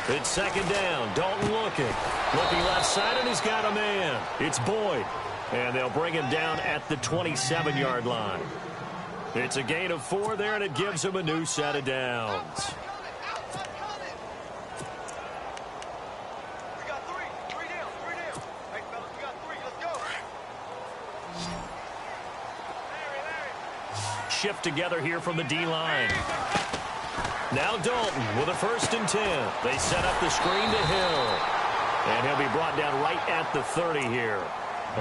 It's 2nd down. Dalton looking. Looking left side, and he's got a man. It's Boyd. And they'll bring him down at the 27-yard line. It's a gain of 4 there, and it gives him a new set of downs. We got 3. 3 down. 3 down. Hey, fellas, we got 3. Let's go. Larry. Shift together here from the D-line. Now Dalton with a 1st and 10. They set up the screen to Hill. And he'll be brought down right at the 30 here.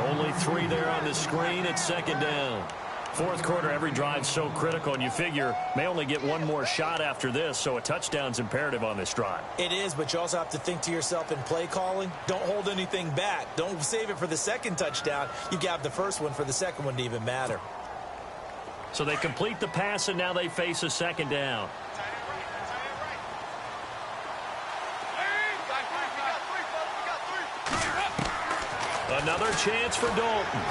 Only 3 there on the screen. It's 2nd down. 4th quarter, every drive's so critical, and you figure may only get 1 more shot after this, so a touchdown's imperative on this drive. It is, but you also have to think to yourself in play calling, don't hold anything back. Don't save it for the 2nd touchdown. You got the 1st one for the 2nd one to even matter. So they complete the pass, and now they face a 2nd down. Another chance for Dalton.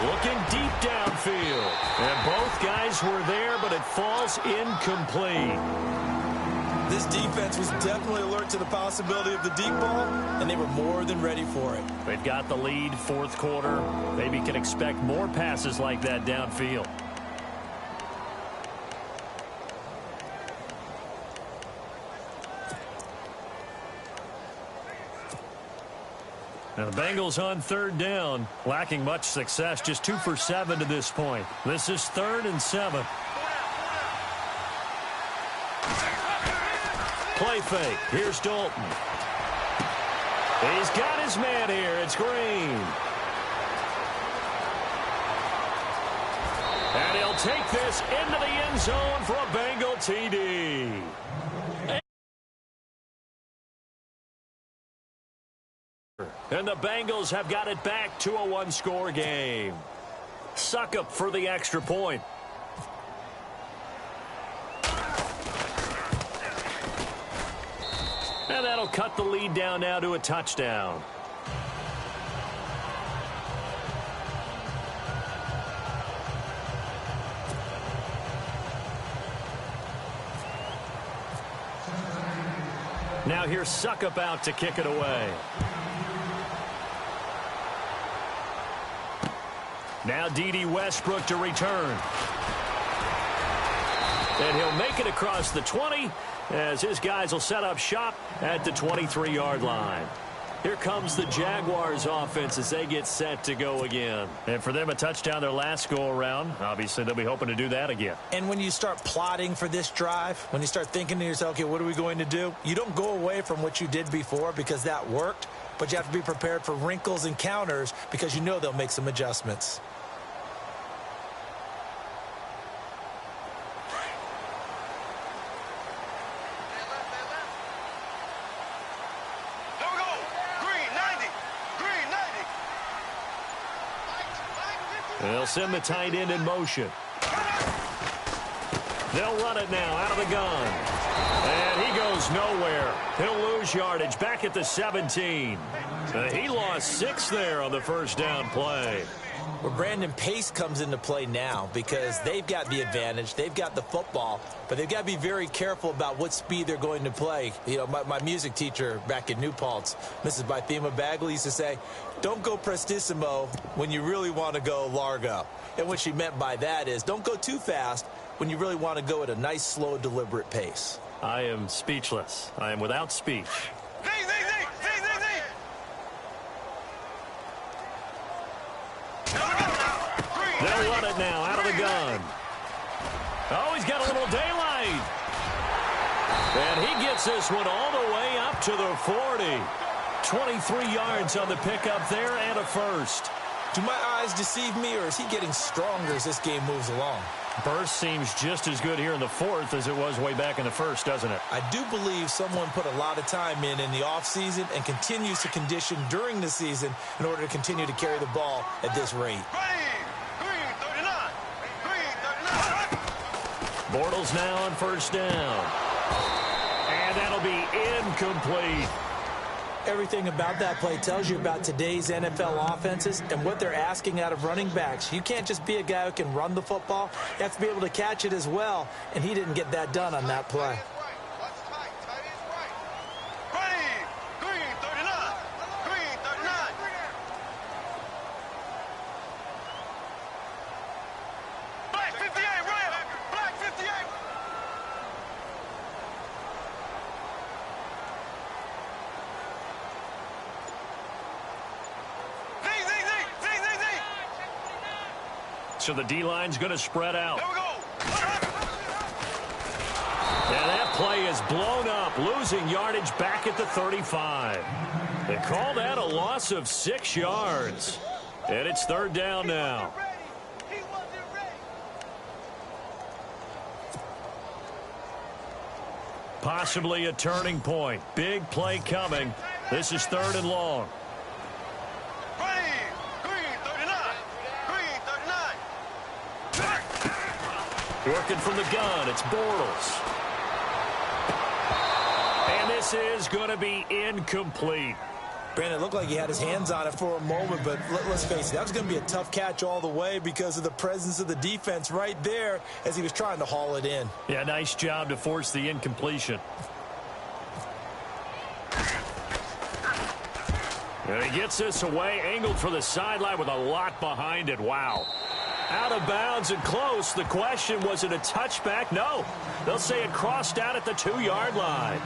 Looking deep downfield. And both guys were there, but it falls incomplete. This defense was definitely alert to the possibility of the deep ball, and they were more than ready for it. They've got the lead, fourth quarter. Maybe can expect more passes like that downfield. Now the Bengals on third down, lacking much success, just 2 for 7 to this point. This is 3rd and 7. Play fake. Here's Dalton. He's got his man here. It's Green. And he'll take this into the end zone for a Bengal TD. And the Bengals have got it back to a one-score game. Suckup for the extra point. And that'll cut the lead down now to a touchdown. Now here's Suckup out to kick it away. Now D.D. Westbrook to return. And he'll make it across the 20 as his guys will set up shop at the 23-yard line. Here comes the Jaguars offense as they get set to go again. And for them, a touchdown their last go-around. Obviously, they'll be hoping to do that again. And when you start plotting for this drive, when you start thinking to yourself, okay, what are we going to do? You don't go away from what you did before because that worked, but you have to be prepared for wrinkles and counters because you know they'll make some adjustments. They'll send the tight end in motion. They'll run it now out of the gun. And he goes nowhere. He'll lose yardage back at the 17. He lost 6 there on the first down play. Well, Brandon, pace comes into play now because they've got the advantage. They've got the football, but they've got to be very careful about what speed they're going to play. You know, my music teacher back in New Paltz, Mrs. Bythema Bagley, used to say, don't go prestissimo when you really want to go largo. And what she meant by that is don't go too fast when you really want to go at a nice, slow, deliberate pace. I am speechless. I am without speech. They'll run it now out of the gun. Oh, he's got a little daylight. And he gets this one all the way up to the 40. 23 yards on the pickup there and a first. Do my eyes deceive me, or is he getting stronger as this game moves along? Burst seems just as good here in the fourth as it was way back in the first, doesn't it? I do believe someone put a lot of time in the offseason and continues to condition during the season in order to continue to carry the ball at this rate. Bortles now on first down. And that'll be incomplete. Everything about that play tells you about today's NFL offenses and what they're asking out of running backs. You can't just be a guy who can run the football. You have to be able to catch it as well, and he didn't get that done on that play. So the D-line's going to spread out. Here we go. And that play is blown up, losing yardage back at the 35. They call that a loss of 6 yards. And it's third down now. Possibly a turning point. Big play coming. This is third and long. Working from the gun, it's Bortles. And this is going to be incomplete. Brandon, it looked like he had his hands on it for a moment, but let's face it, that was going to be a tough catch all the way because of the presence of the defense right there as he was trying to haul it in. Yeah, nice job to force the incompletion. And he gets this away, angled for the sideline with a lot behind it. Wow. Out of bounds and close. The question, was it a touchback? No. They'll say it crossed out at the 2-yard line.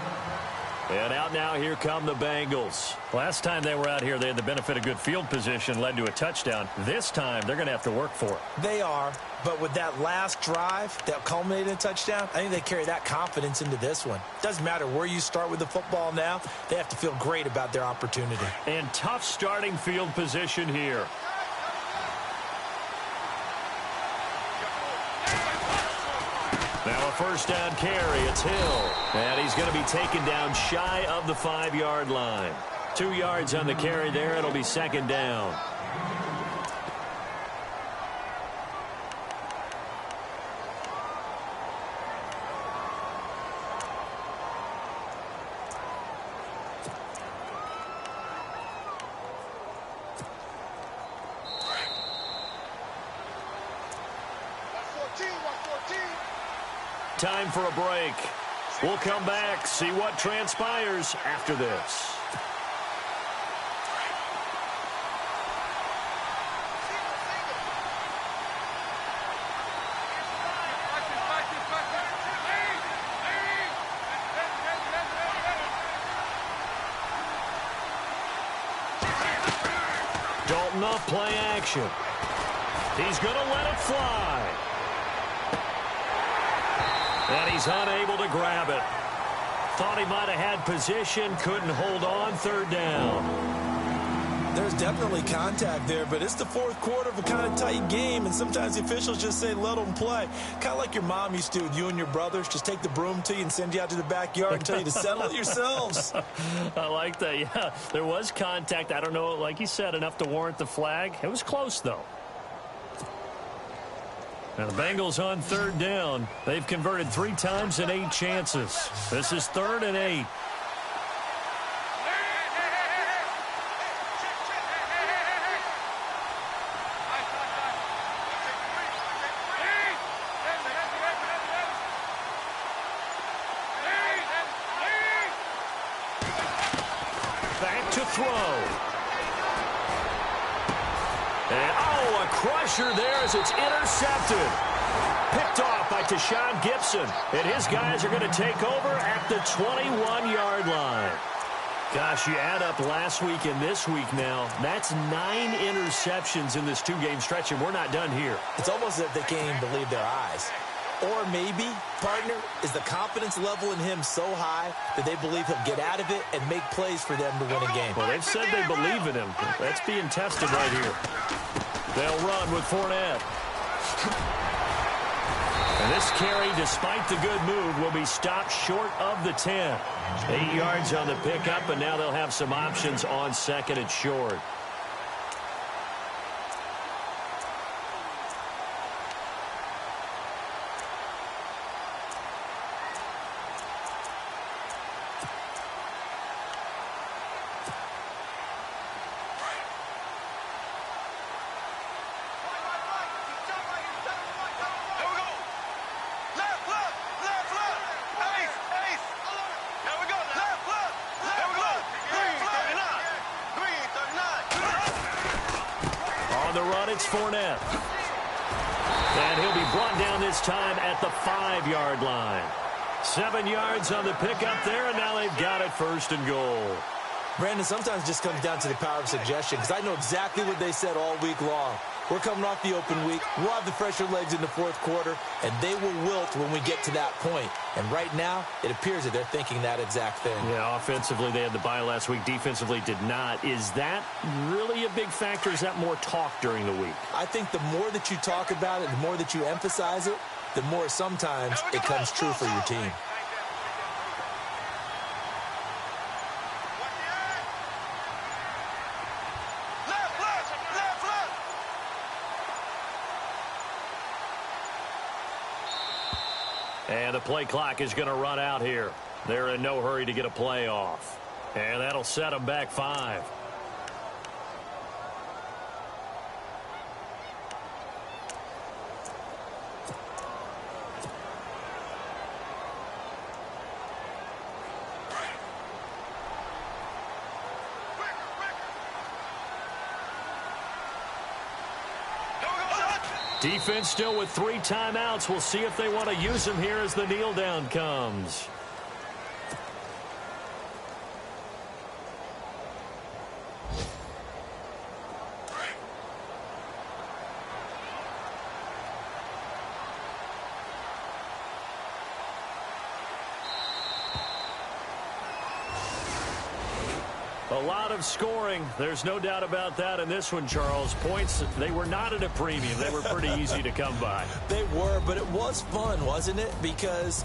And out now, here come the Bengals. Last time they were out here, they had the benefit of good field position, led to a touchdown. This time, they're going to have to work for it. They are, but with that last drive that culminated in a touchdown, I think they carry that confidence into this one. Doesn't matter where you start with the football now, they have to feel great about their opportunity. And tough starting field position here. Now a first down carry. It's Hill. And he's going to be taken down shy of the 5-yard line. 2 yards on the carry there. It'll be second down. Time for a break. We'll come back, see what transpires after this. Dalton off play action. He's going to let it fly. And he's unable to grab it. Thought he might have had position, couldn't hold on, third down. There's definitely contact there, but it's the fourth quarter of a kind of tight game, and sometimes the officials just say, let them play. Kind of like your mom used to with you and your brothers. Just take the broom to you and send you out to the backyard and tell you to settle it yourselves. I like that, yeah. There was contact. I don't know, like you said, enough to warrant the flag. It was close, though. Now the Bengals on third down. They've converted 3 times in 8 chances. This is 3rd and 8. Back to throw. And, oh, a crusher there as it's intercepted. Picked off by Tashawn Gibson. And his guys are going to take over at the 21-yard line. Gosh, you add up last week and this week now. That's 9 interceptions in this 2-game stretch, and we're not done here. It's almost as if they can't even believe their eyes. Or maybe, partner, is the confidence level in him so high that they believe he'll get out of it and make plays for them to win a game. Well, they've said they believe in him. That's being tested right here. They'll run with Fournette. And this carry, despite the good move, will be stopped short of the 10. 8 yards on the pickup, and now they'll have some options on second and short. It's Fournette. And he'll be brought down this time at the 5-yard line. 7 yards on the pickup there, and now they've got it 1st and goal. Brandon, sometimes it just comes down to the power of suggestion, because I know exactly what they said all week long. We're coming off the open week. We'll have the fresher legs in the fourth quarter, and they will wilt when we get to that point. And right now, it appears that they're thinking that exact thing. Yeah, offensively, they had the bye last week. Defensively, did not. Is that really a big factor? Is that more talk during the week? I think the more that you talk about it, the more that you emphasize it, the more sometimes it comes true for your team. And the play clock is going to run out here. They're in no hurry to get a play off. And that'll set them back 5. Defense still with 3 timeouts. We'll see if they want to use them here as the kneel down comes. A lot of scoring. There's no doubt about that in this one, Charles. Points, they were not at a premium. They were pretty easy to come by. They were, but it was fun, wasn't it? Because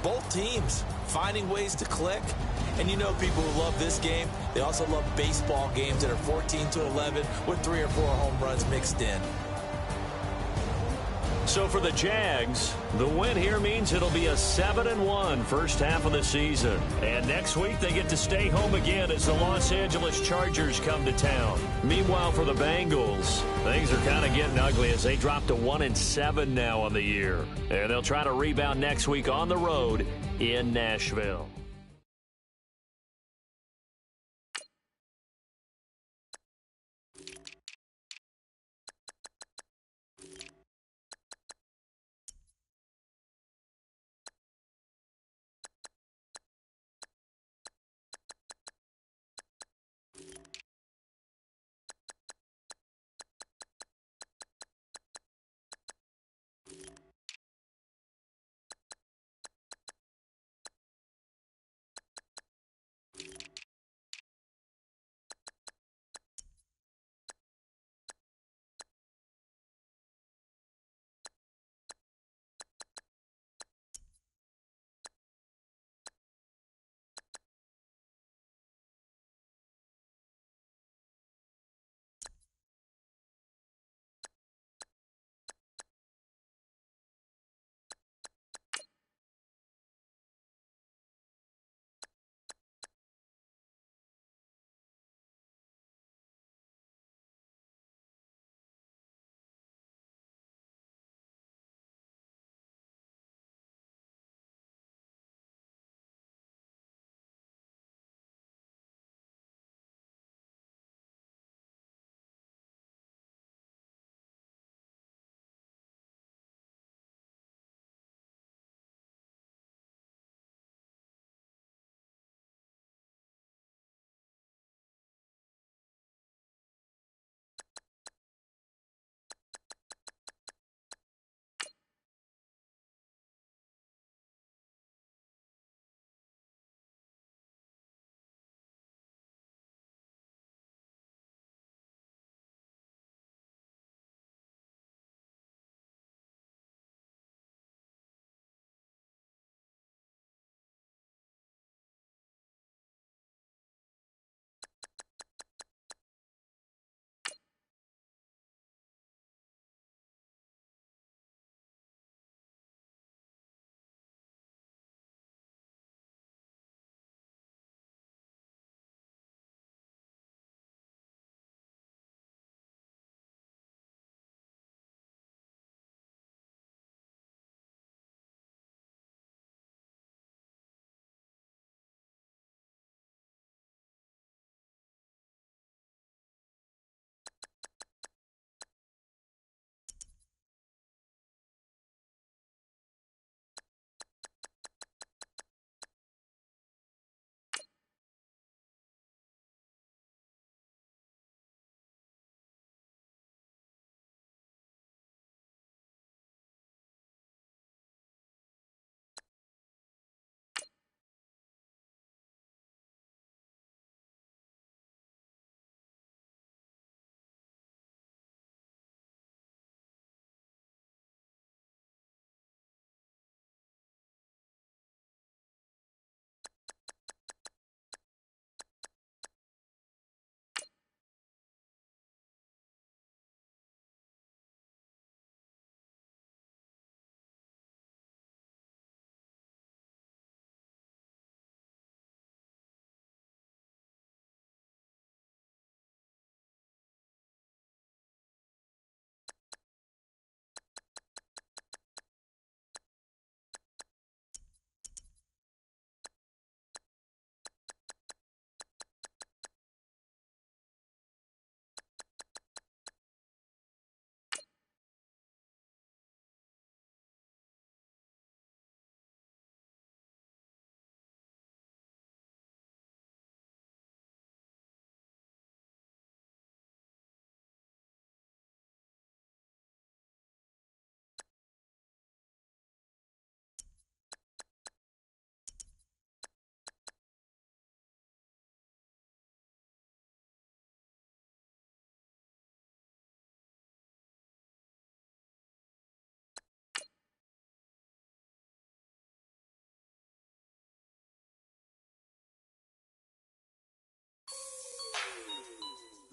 both teams finding ways to click. And you know people who love this game, they also love baseball games that are 14-11 with 3 or 4 home runs mixed in. So for the Jags, the win here means it'll be a 7-1 first half of the season. And next week they get to stay home again as the Los Angeles Chargers come to town. Meanwhile for the Bengals, things are kind of getting ugly as they drop to 1-7 now on the year. And they'll try to rebound next week on the road in Nashville.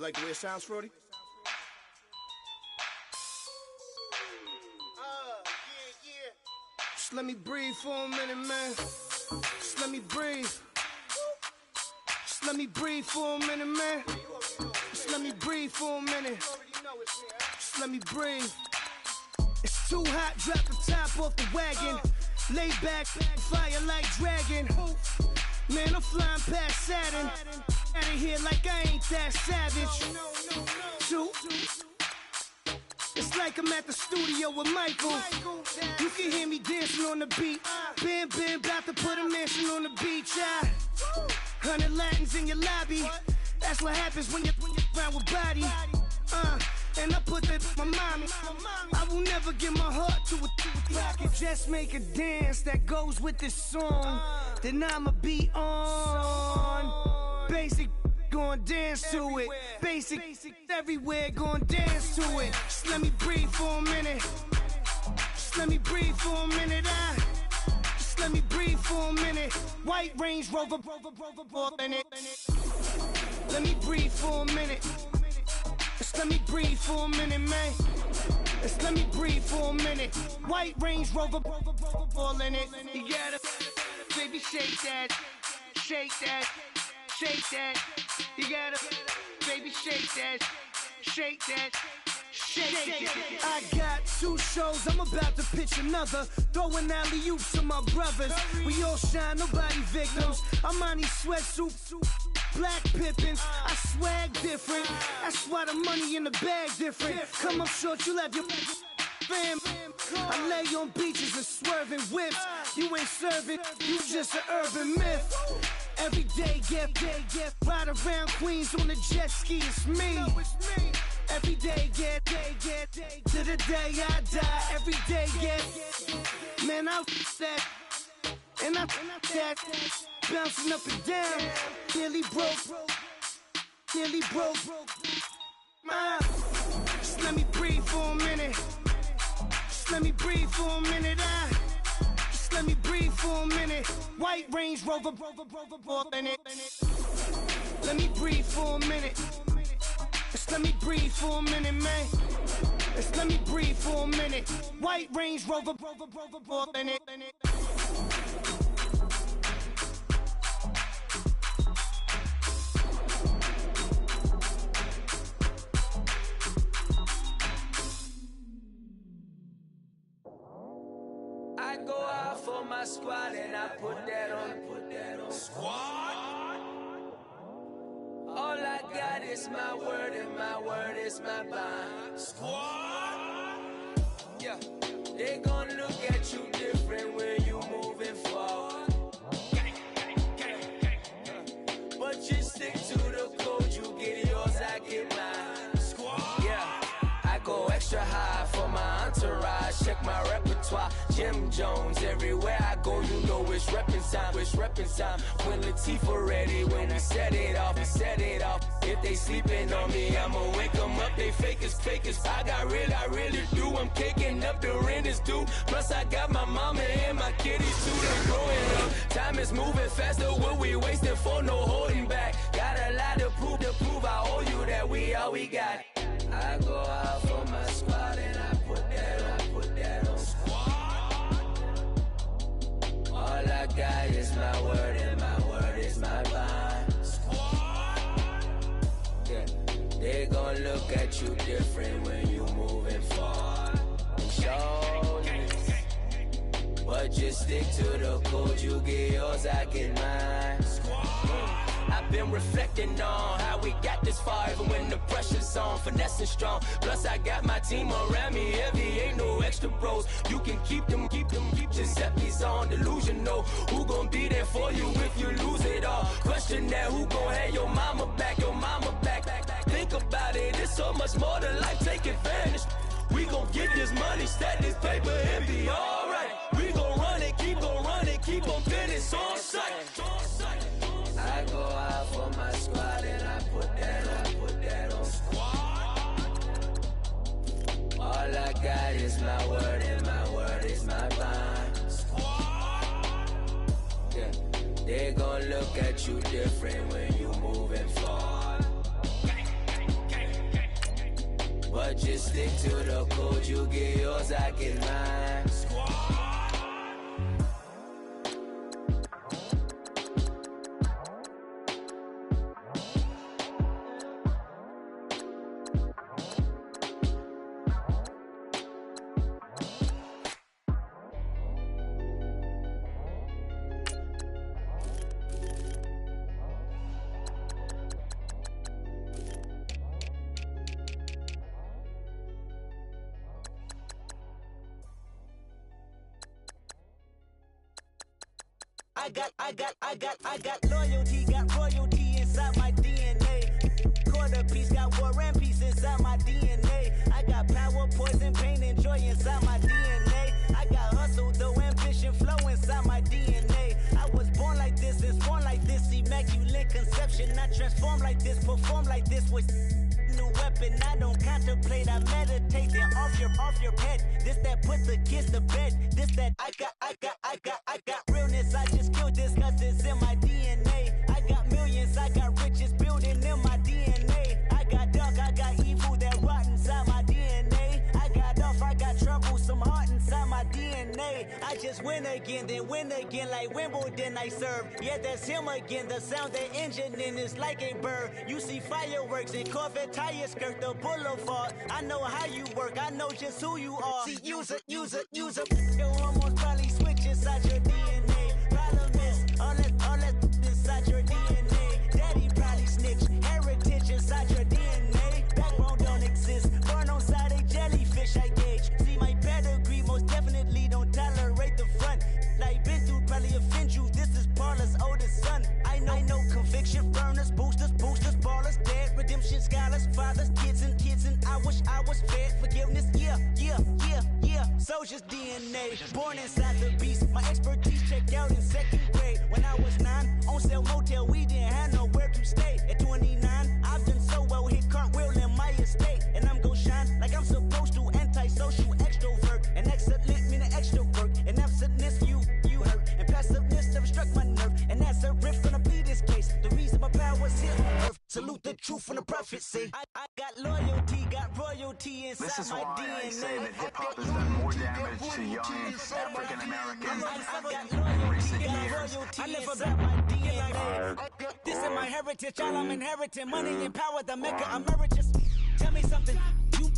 Like the way it sounds, Frody? Just let me breathe for a minute, man. Just let me breathe. Just let me breathe for a minute, man. Just let me breathe for a minute. Just let me breathe. It's too hot, drop the top off the wagon. Lay back, fire like dragon. Man, I'm flying past Saturn. Out of here like I ain't that savage. It's like I'm at the studio with Michael. You can hear me dancing on the beat. Bam, bam, about to put a mansion on the beach. 100 Latins in your lobby. That's what happens when you're around with body. And I put that in my mommy. I will never give my heart to a rocket. Just make a dance that goes with this song. Then I'ma be on. Basic, gon' dance to it. Basic, everywhere, gon' dance to it. Just let me breathe for a minute. Just let me breathe for a minute. Just let me breathe for a minute. White Range Rover, in it. Let me breathe for a minute. Just let me breathe for a minute, man. Just let me breathe for a minute. White Range Rover, all in it. You gotta, baby, shake that, shake that, shake that. You gotta, baby, shake that, shake that. Shake. I got 2 shows, I'm about to pitch another. Throwing alley-oops to my brothers. We all shine, nobody victims. I'm on these sweatsuits, black Pippins. I swag different. That's why the money in the bag different. Come up short, you'll have your fam. I lay on beaches and swerving whips. You ain't serving, you just an urban myth. Every day, get ride around Queens on a jet ski, it's me. Every day, get to the day I die. Every day, get, man, I that, and I that, bouncing up and down. Nearly broke. Just let me breathe for a minute. Just let me breathe for a minute. Just let me breathe for a minute. White Range Rover, in it. Let me breathe for a minute. Just let me breathe for a minute, man. Just let me breathe for a minute. White Range Rover, in it. I go out for my squad and I put that on. Squad? All I got is my word and my word is my bond. Squad? Yeah, they gon' look at you different when you moving forward. But you stick to the code, you get yours, I get mine. Squad? Yeah, I go extra high for my entourage. Check my repertoire, Jim Jones. Everywhere I go, you know it's reppin' time. It's reppin' time. When Latifah ready, when we set it off, we set it off. If they sleeping on me, I'ma wake them up. They fakers. I really do. I'm caking up, the rent is due. Plus I got my mama and my kiddies too. They growing up. Time is moving faster. What we wasting for? No holding back. Got a lot to prove. I owe you that we all we got. I go out for my squad and I put that on. All I got is my word and my word is my bond. Yeah, they gon' look at you different when you moving forward. Show this, but just stick to the code. You get yours, I get mine. I've been reflecting on how we got this far, even when the pressure's on, finessing strong. Plus I got my team around me heavy, ain't no extra bros. You can keep them. Giuseppe's on delusional. Who gon' be there for you if you lose it all? Question that, who gon' have your mama back? Think about it, it's so much more to life, take advantage. We gon' get this money, stack this paper, and be alright. We gon' run it, keep on finish on sight. I go out for my squad and I put that on. All I got is my word and my word is my bond. Yeah, they gon' look at you different when you moving forward. But just stick to the code. You get yours, I get mine. I got loyalty, got royalty inside my DNA. Quarter piece, got war and peace inside my DNA. I got power, poison, pain, and joy inside my DNA. I got hustle, though, ambition, flow inside my DNA. I was born like this, and born like this, immaculate conception. I transform like this, perform like this with new weapon. I don't contemplate, I meditate. Then off your head. This that put the kids to bed. This that I got realness. I just killed this cause it's in my DNA. I got millions, I got riches building in my DNA. I got dark, I got evil that rot inside my DNA. I got off, I got trouble, some heart inside my DNA. I just win again, then win again like Wimbledon I serve. Yeah, that's him again. The sound that engine in is like a bird. You see fireworks and Corvette tires skirt the boulevard. I know how you work, I know just who you are. See, use it. Your hormones probably switch inside your DNA. Problem is, all that inside your DNA. Daddy probably snitch, heritage inside your DNA. Backbone don't exist, born on side a jellyfish I gauge. See my pedigree, most definitely don't tolerate the front. Like been through probably offend you, this is Paula's oldest son. I know conviction, burners, boosters, ballers, dead, redemption, scholars, fathers, kids and I wish I was fed forgiveness, yeah. Soldier's DNA, born inside the beast. My expertise checked out in second grade. When I was 9, on sale motel, we didn't have nowhere to stay. At 29, I've done so well, hit cartwheel in my estate. And I'm gon' shine like I'm supposed to, antisocial extrovert. And excellent mean an extra work. And absentness, you hurt. And passiveness never struck my nerve. And that's a riff gonna be this case. The reason my power's here on earth. Salute the truth from the prophecy. I got loyalty, got royalty inside this is my why DNA. I say that hip-hop has done more damage to young African-Americans in recent years. I live about my DNA. This is my heritage, all I'm inheriting. Money and power, the mecca emeritus. Tell me something, you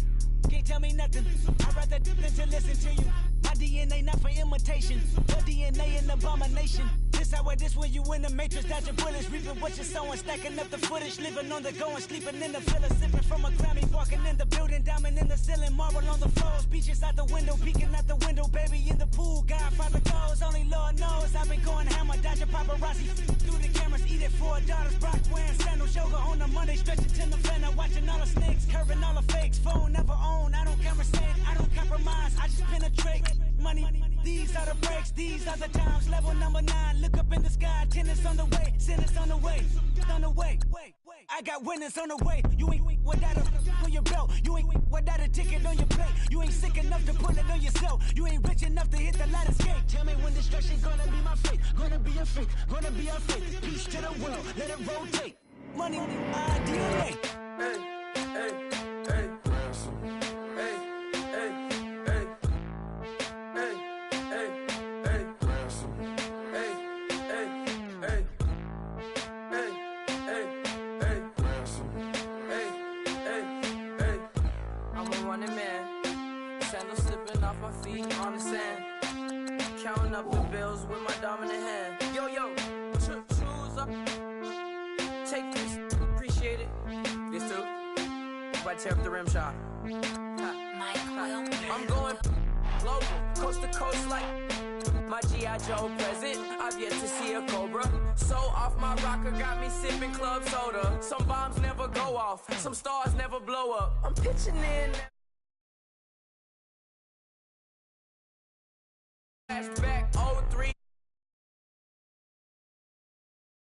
can't tell me nothing. I'd rather than to listen to you. My DNA not for imitation, your DNA an abomination. This how it is when you in the matrix, dodging bullets, reaping what you're sowing, stacking up the footage, living on the go and sleeping in the villa, sipping from a Grammy, walking in the building, diamond in the ceiling, marble on the floors, beaches out the window, peeking out the window, baby in the pool, Godfather goes, only Lord knows, I've been going hammer, dodging paparazzi, through the cameras, eating $4, Brock wearing sandals, yoga on a Monday, stretching to November, watching all the snakes, curving all the fakes, phone never own, I don't conversate, I don't compromise, I just penetrate, money, these are the breaks, these are the times, level number 9, look up in the sky, tennis on the way, sentence on the way, I got winners on the way, you ain't without a on your belt, you ain't without a ticket on your plate, you ain't sick enough to put it on yourself, you ain't rich enough to hit the ladder skate, tell me when destruction gonna be my fate, gonna be a fate, gonna be a fate, peace to the world, let it rotate, money, DNA. On the sand, counting up the bills with my dominant hand. Yo, choose up. Take this, appreciate it. This too. Right, tear up the rim shot. I'm going global, coast to coast like my G.I. Joe present. I've yet to see a Cobra. So off my rocker, got me sipping club soda. Some bombs never go off, some stars never blow up. I'm pitching in. Flashback 03.